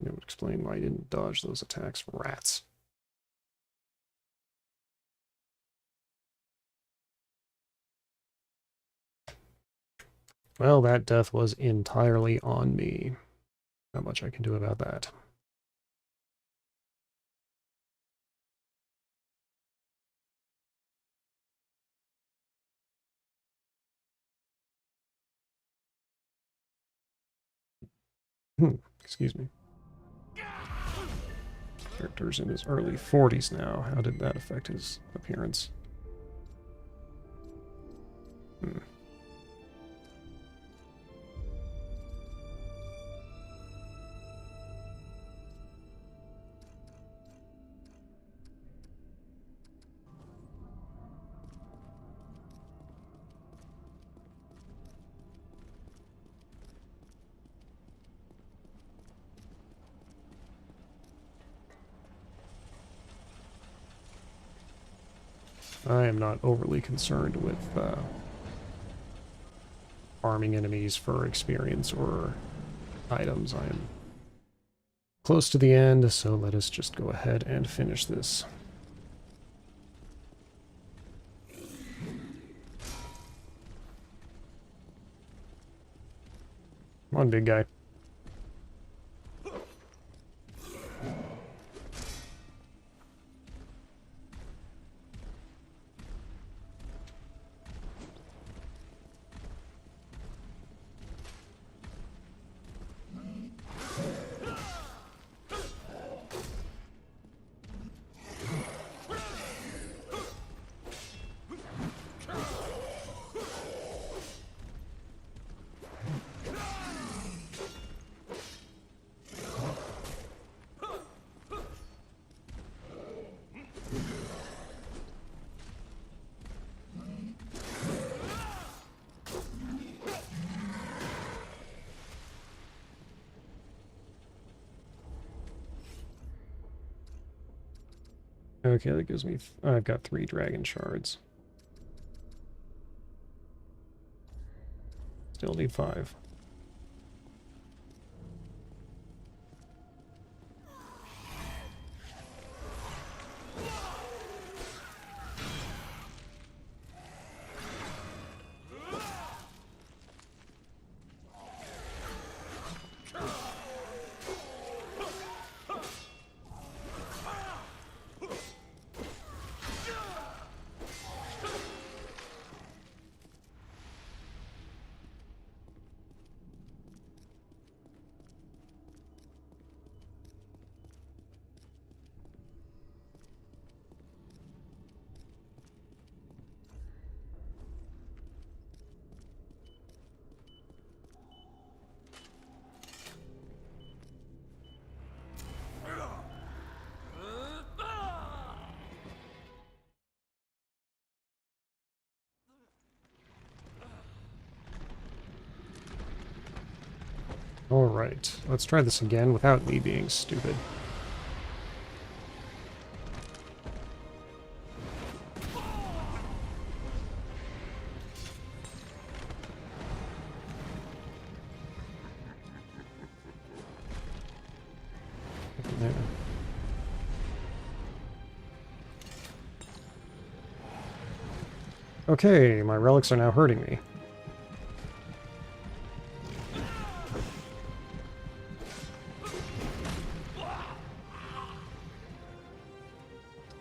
It would explain why I didn't dodge those attacks. Rats. Well, that death was entirely on me. Not much I can do about that. Excuse me. Character's in his early 40s now. How did that affect his appearance? I am not overly concerned with farming enemies for experience or items. I am close to the end, so let us just go ahead and finish this. Come on, big guy. Okay, that gives me... I've got 3 dragon shards. Still need 5. Alright, let's try this again without me being stupid. There. Okay, my relics are now hurting me.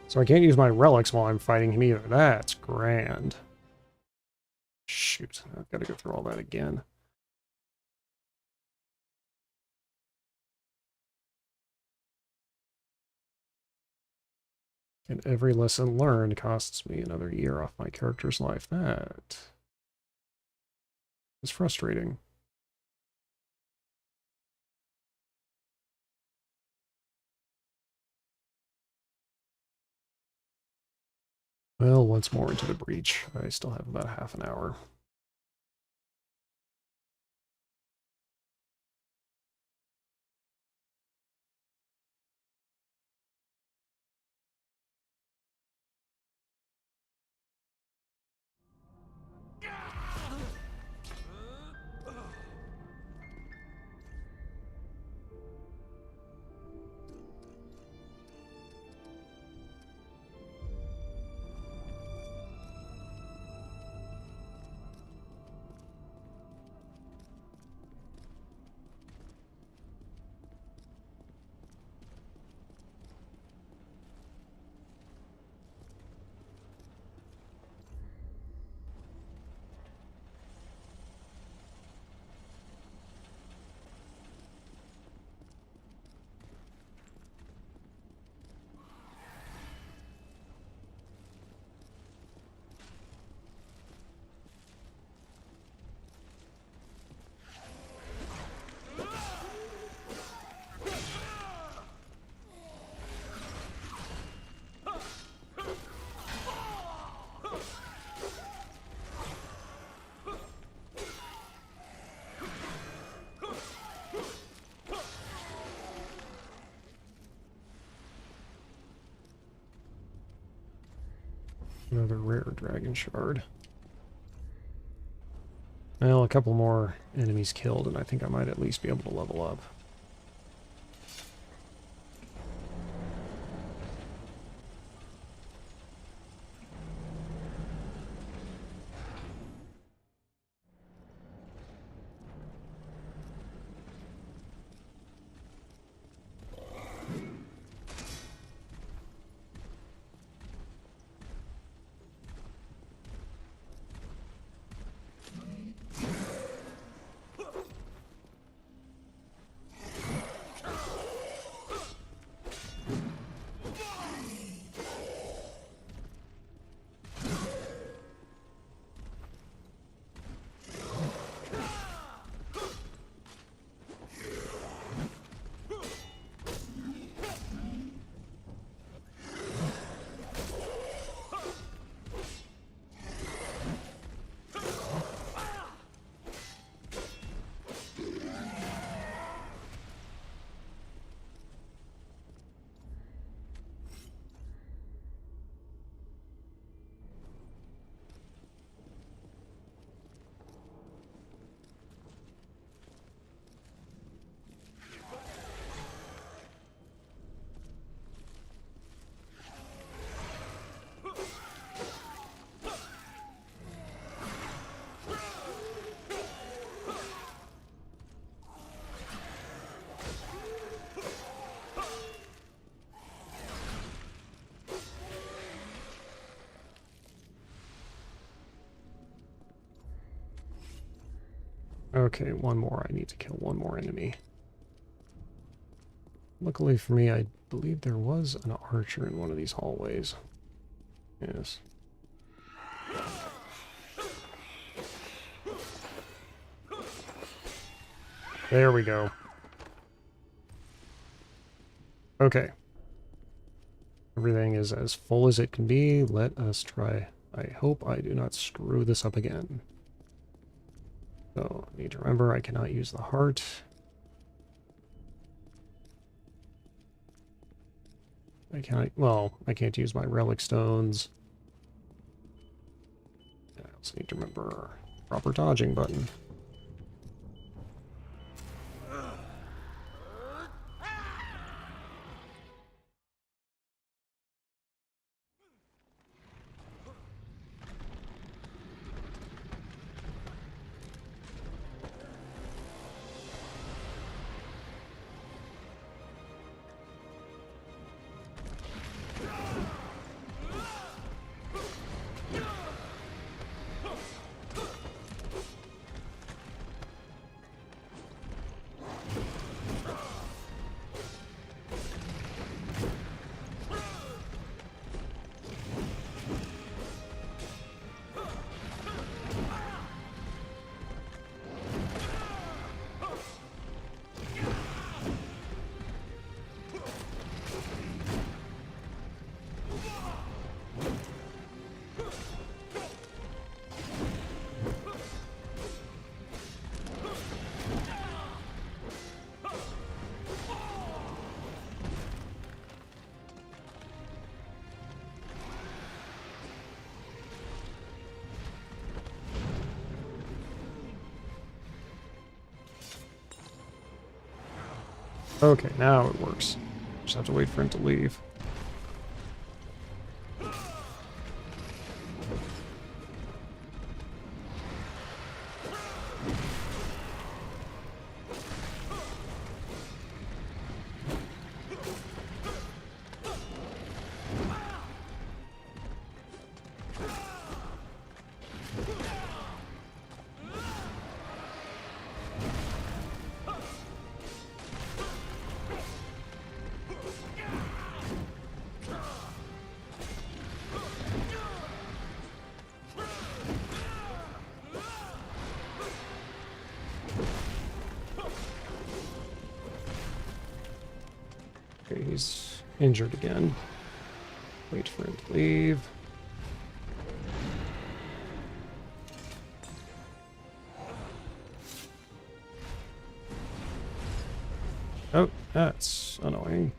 So I can't use my relics while I'm fighting him either. That's grand. Shoot, I've got to go through all that again. And every lesson learned costs me another year off my character's life. That is frustrating. Well, once more into the breach. I still have about half an hour. Another rare dragon shard. Well, a couple more enemies killed, and I think I might at least be able to level up. Okay, one more. I need to kill one more enemy. Luckily for me, I believe there was an archer in one of these hallways. Yes. There we go. Okay. Everything is as full as it can be. Let us try. I hope I do not screw this up again. So, I need to remember I cannot use the heart. I can't use my relic stones. I also need to remember proper dodging button. Okay, now it works. Just have to wait for him to leave. Okay, he's injured again. Wait for him to leave. Oh, that's annoying.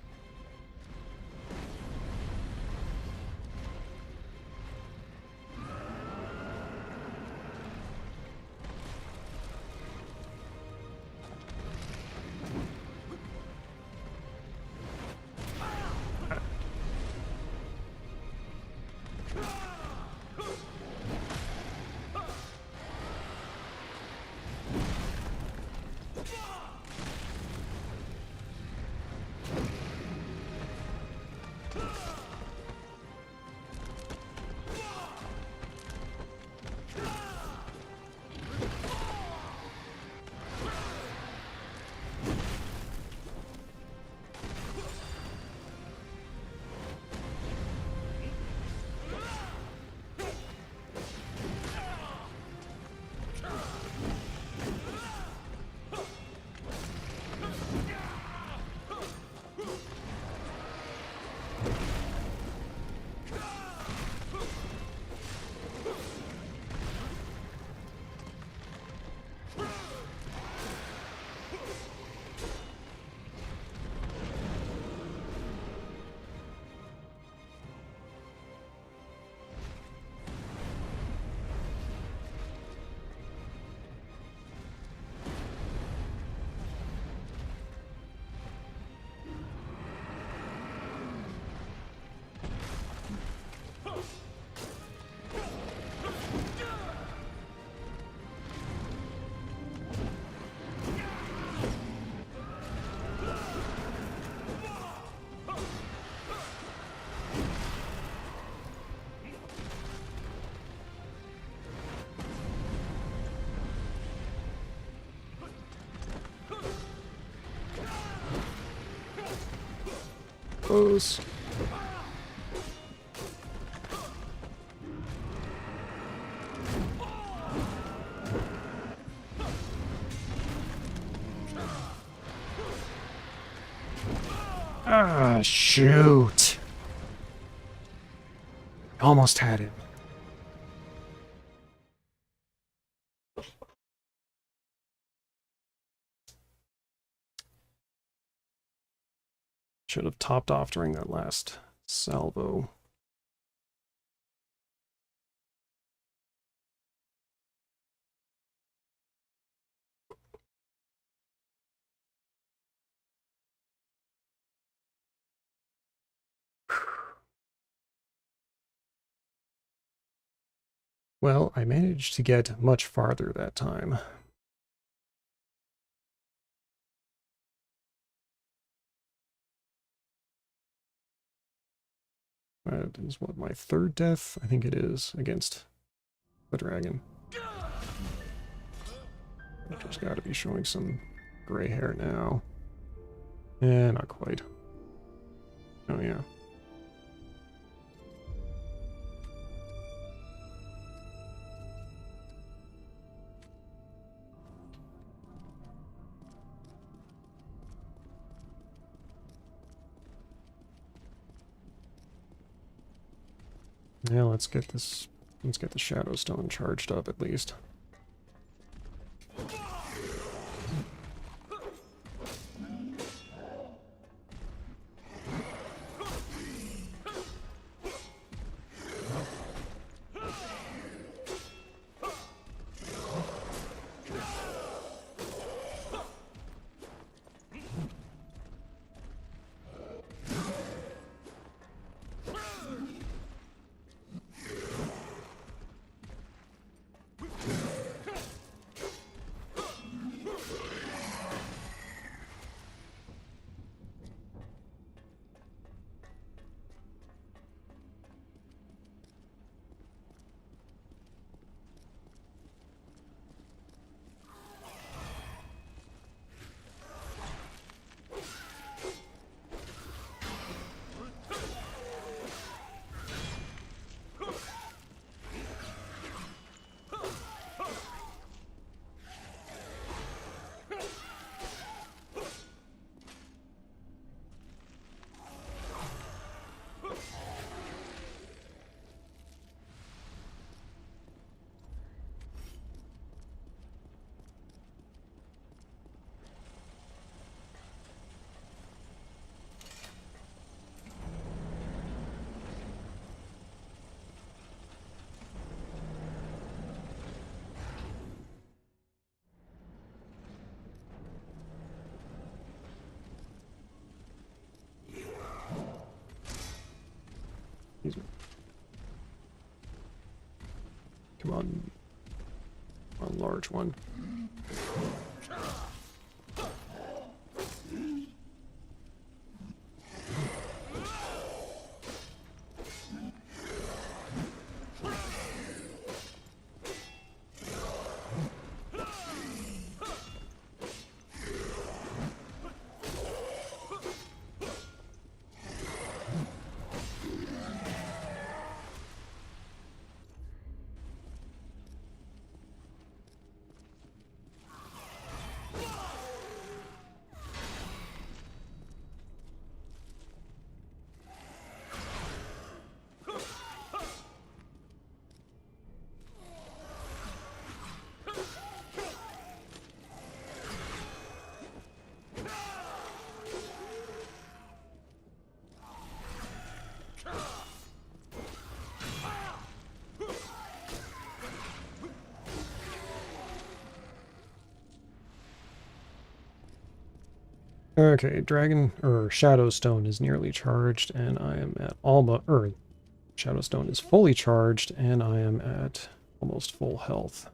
Close. Ah, shoot. Almost had him. Should have topped off during that last salvo. Well, I managed to get much farther that time. That is what, my third death? I think it is, against the dragon. Just gotta be showing some gray hair now. Eh, not quite. Oh yeah. Yeah, let's get the Shadow Stone charged up at least. Come on. Come on, large one. Okay, Shadow Stone is nearly charged, and I am at Shadow Stone is fully charged, and I am at almost full health.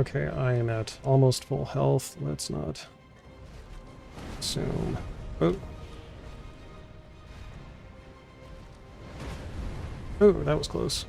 Okay, I am at almost full health. Let's not assume. Oh. Oh, that was close.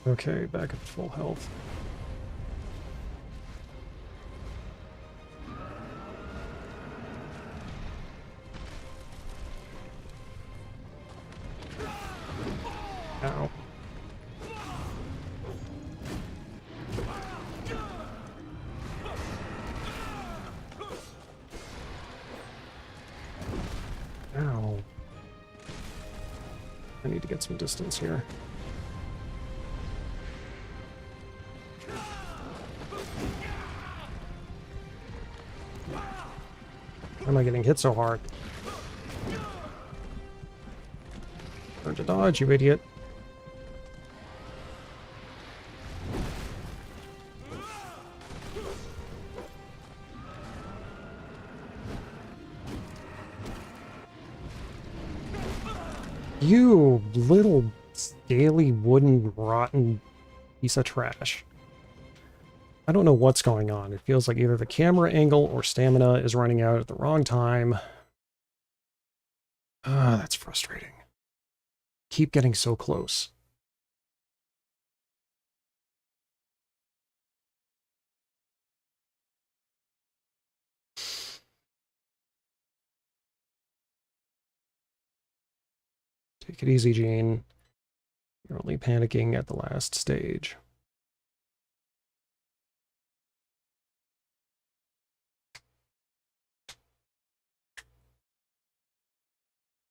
Okay, back at full health. Ow. Ow. I need to get some distance here. Why am I getting hit so hard? Learn to dodge, you idiot. You little scaly wooden rotten piece of trash. I don't know what's going on. It feels like either the camera angle or stamina is running out at the wrong time. Ah, that's frustrating. Keep getting so close. Take it easy, Gene. You're only panicking at the last stage.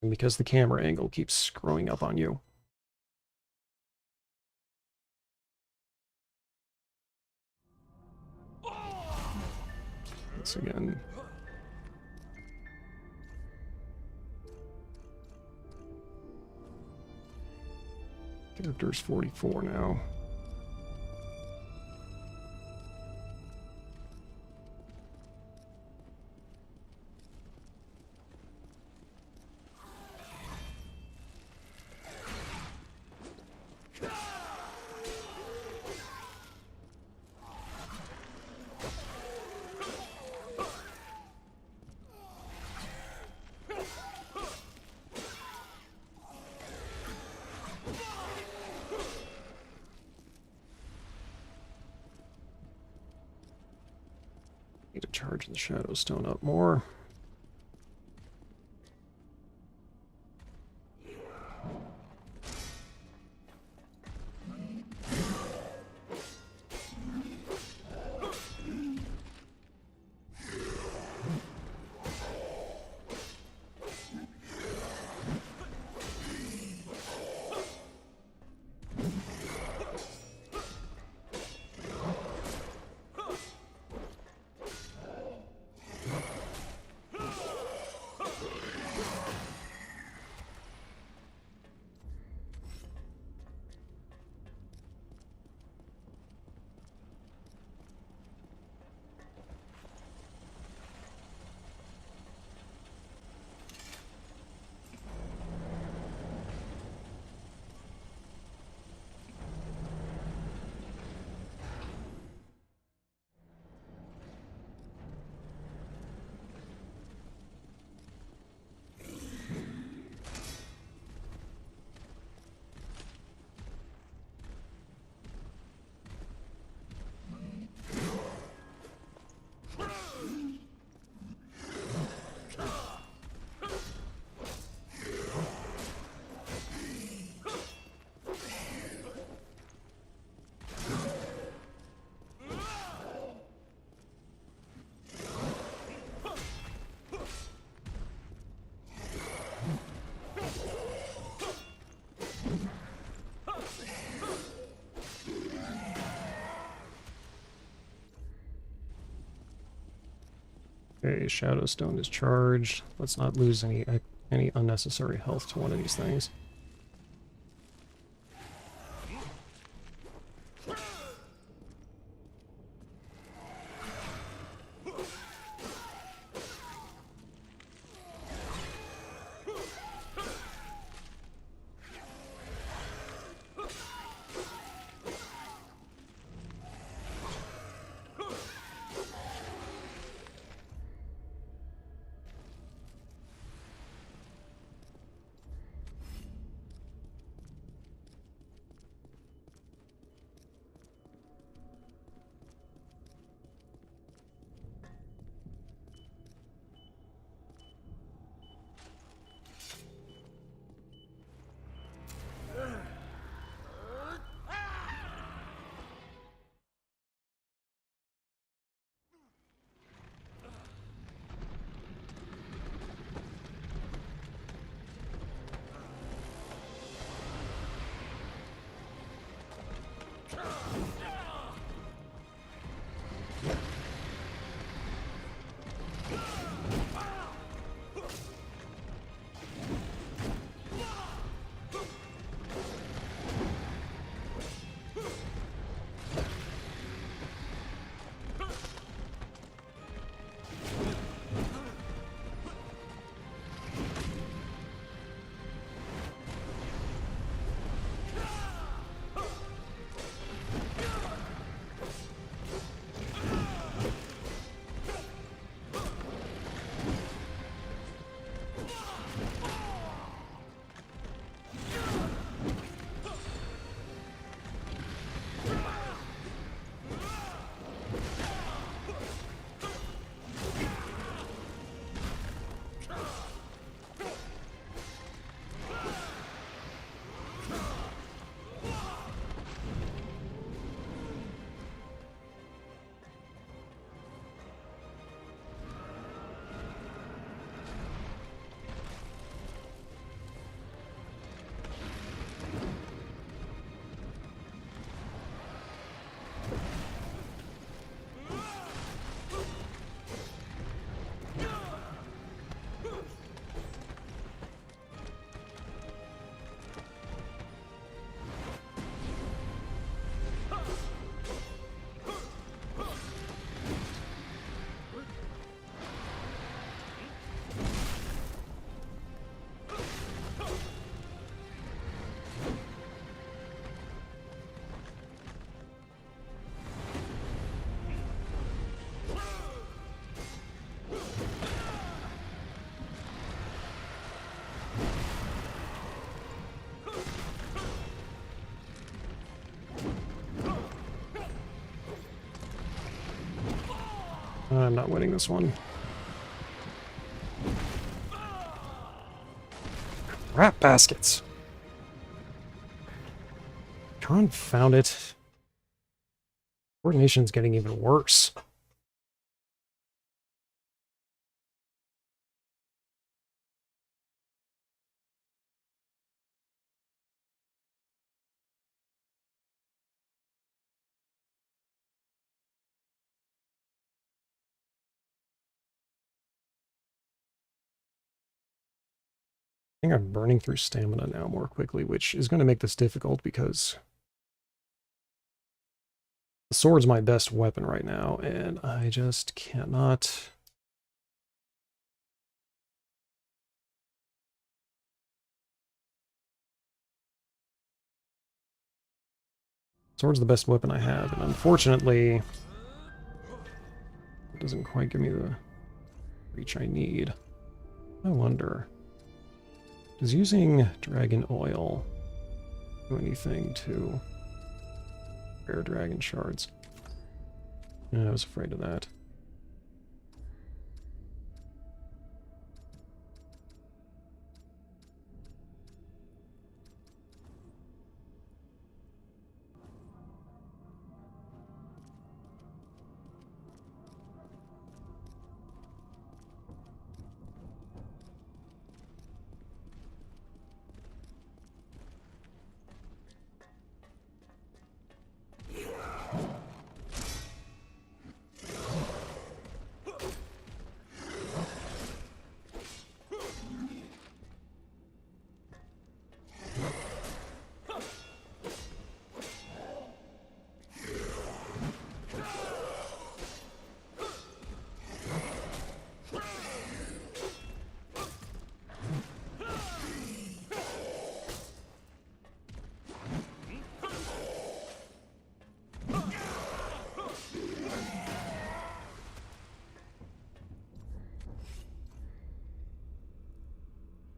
And because the camera angle keeps screwing up on you. Once again. Character's 44 now. Need to charge the Shadow Stone up more. Okay, Shadow Stone is charged. Let's not lose any unnecessary health to one of these things. I'm not winning this one. Crap baskets. Confound it. Coordination's getting even worse. I think I'm burning through stamina now more quickly, which is going to make this difficult because the sword's my best weapon right now, and I just cannot... Sword's the best weapon I have, and unfortunately, it doesn't quite give me the reach I need. I wonder, does using dragon oil do anything to rare dragon shards? Yeah, I was afraid of that.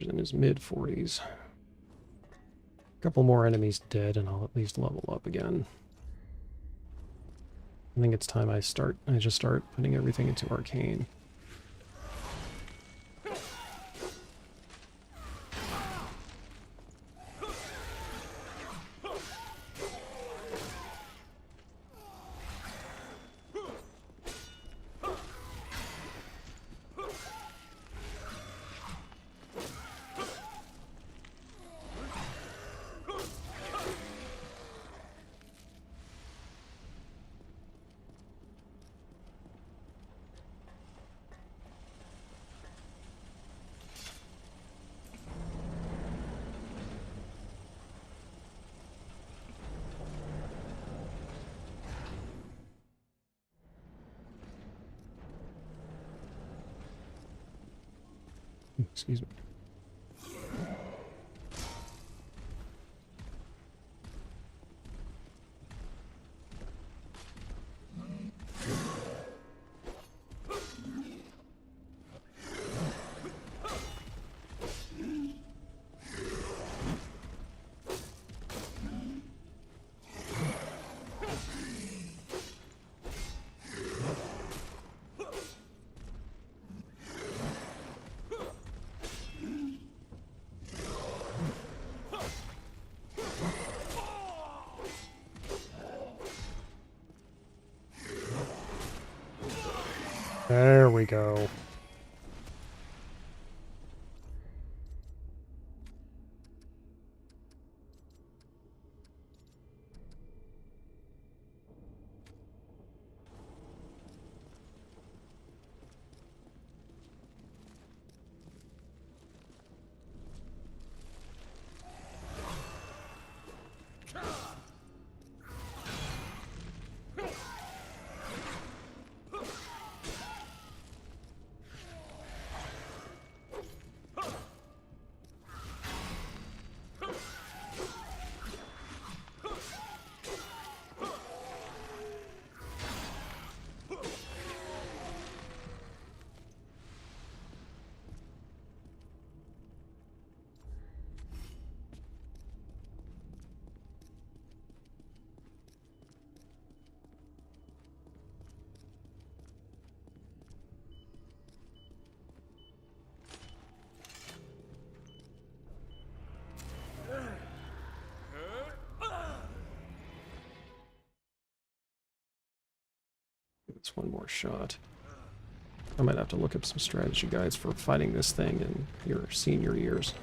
in his mid-40s. A couple more enemies dead, and I'll at least level up again. I think it's time I just start putting everything into Arcane. Excuse me. There we go. It's one more shot. I might have to look up some strategy guides for fighting this thing in your senior years.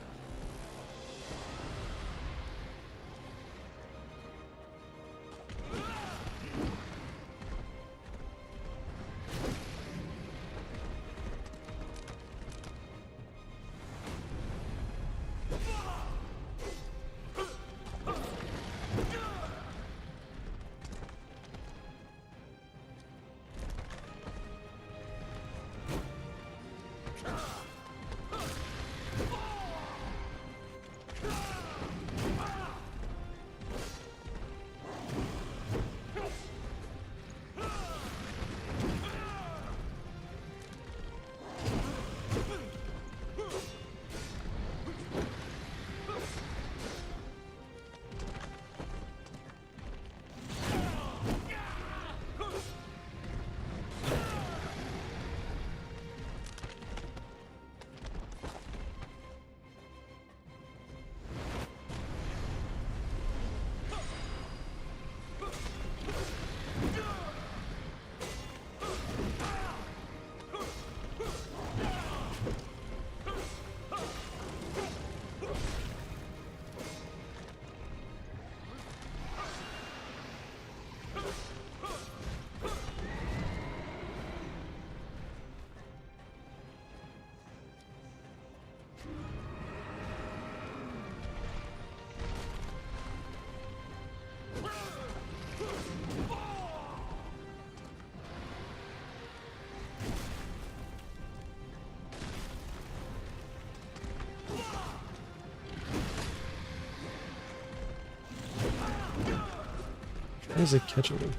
Why is it catching me?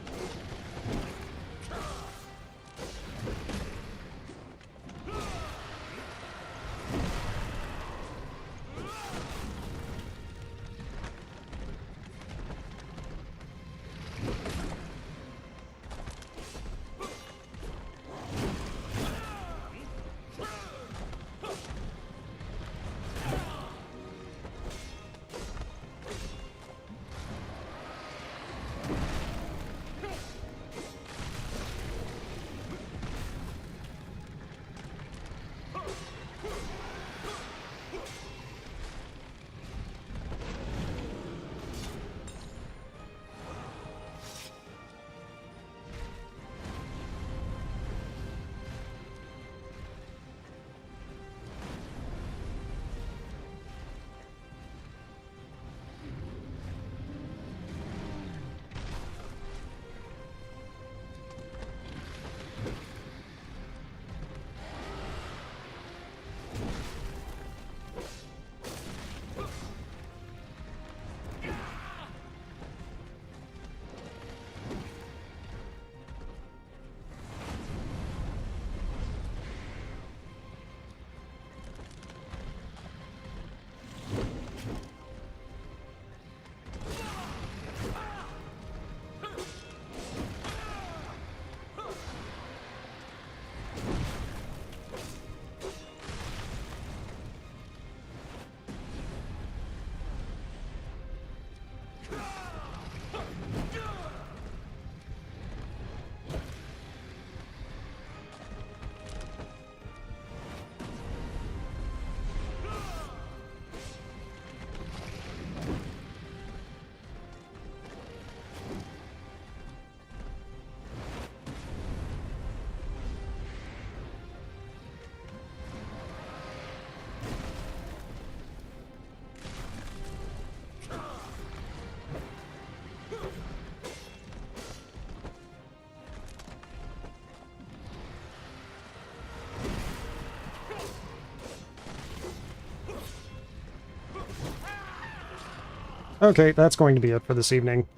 Okay, that's going to be it for this evening.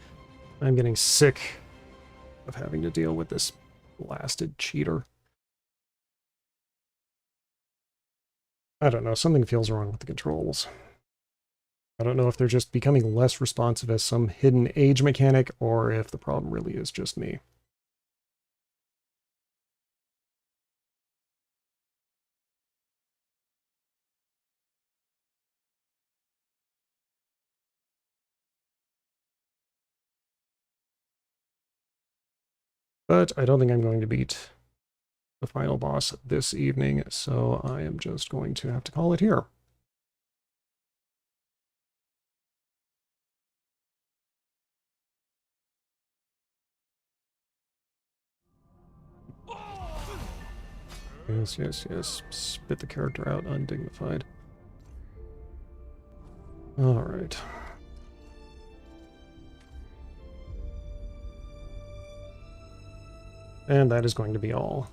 I'm getting sick of having to deal with this blasted cheater. I don't know, something feels wrong with the controls. I don't know if they're just becoming less responsive as some hidden age mechanic, or if the problem really is just me. But I don't think I'm going to beat the final boss this evening, so I am just going to have to call it here. Yes, yes, yes. Spit the character out undignified. Alright. And that is going to be all.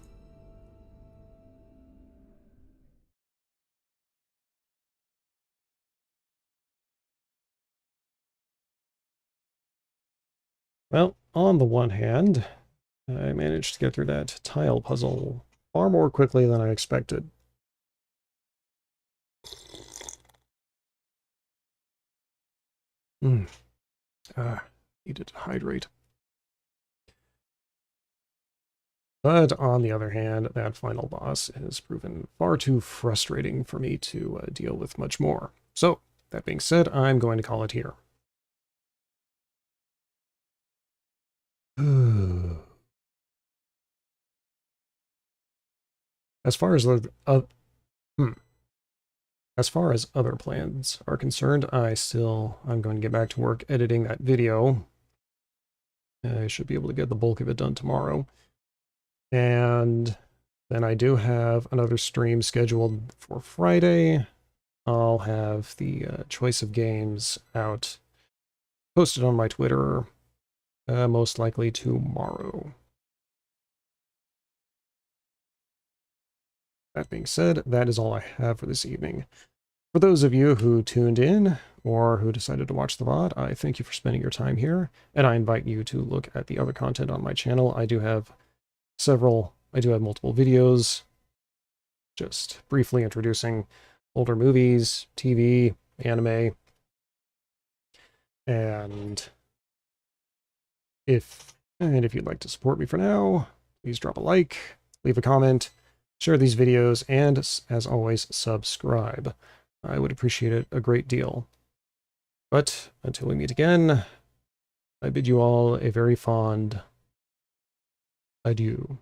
Well, on the one hand, I managed to get through that tile puzzle far more quickly than I expected. Needed to hydrate. But on the other hand, that final boss has proven far too frustrating for me to deal with much more. So, that being said, I'm going to call it here. As far as as far as other plans are concerned, I'm going to get back to work editing that video. I should be able to get the bulk of it done tomorrow. And then I do have another stream scheduled for Friday. I'll have the choice of games out, posted on my Twitter, most likely tomorrow. That being said, that is all I have for this evening. For those of you who tuned in, or who decided to watch the VOD, I thank you for spending your time here, and I invite you to look at the other content on my channel. I do have multiple videos, just briefly introducing older movies, TV, anime, and if you'd like to support me for now, please drop a like, leave a comment, share these videos, and as always, subscribe. I would appreciate it a great deal. But until we meet again, I bid you all a very fond adieu.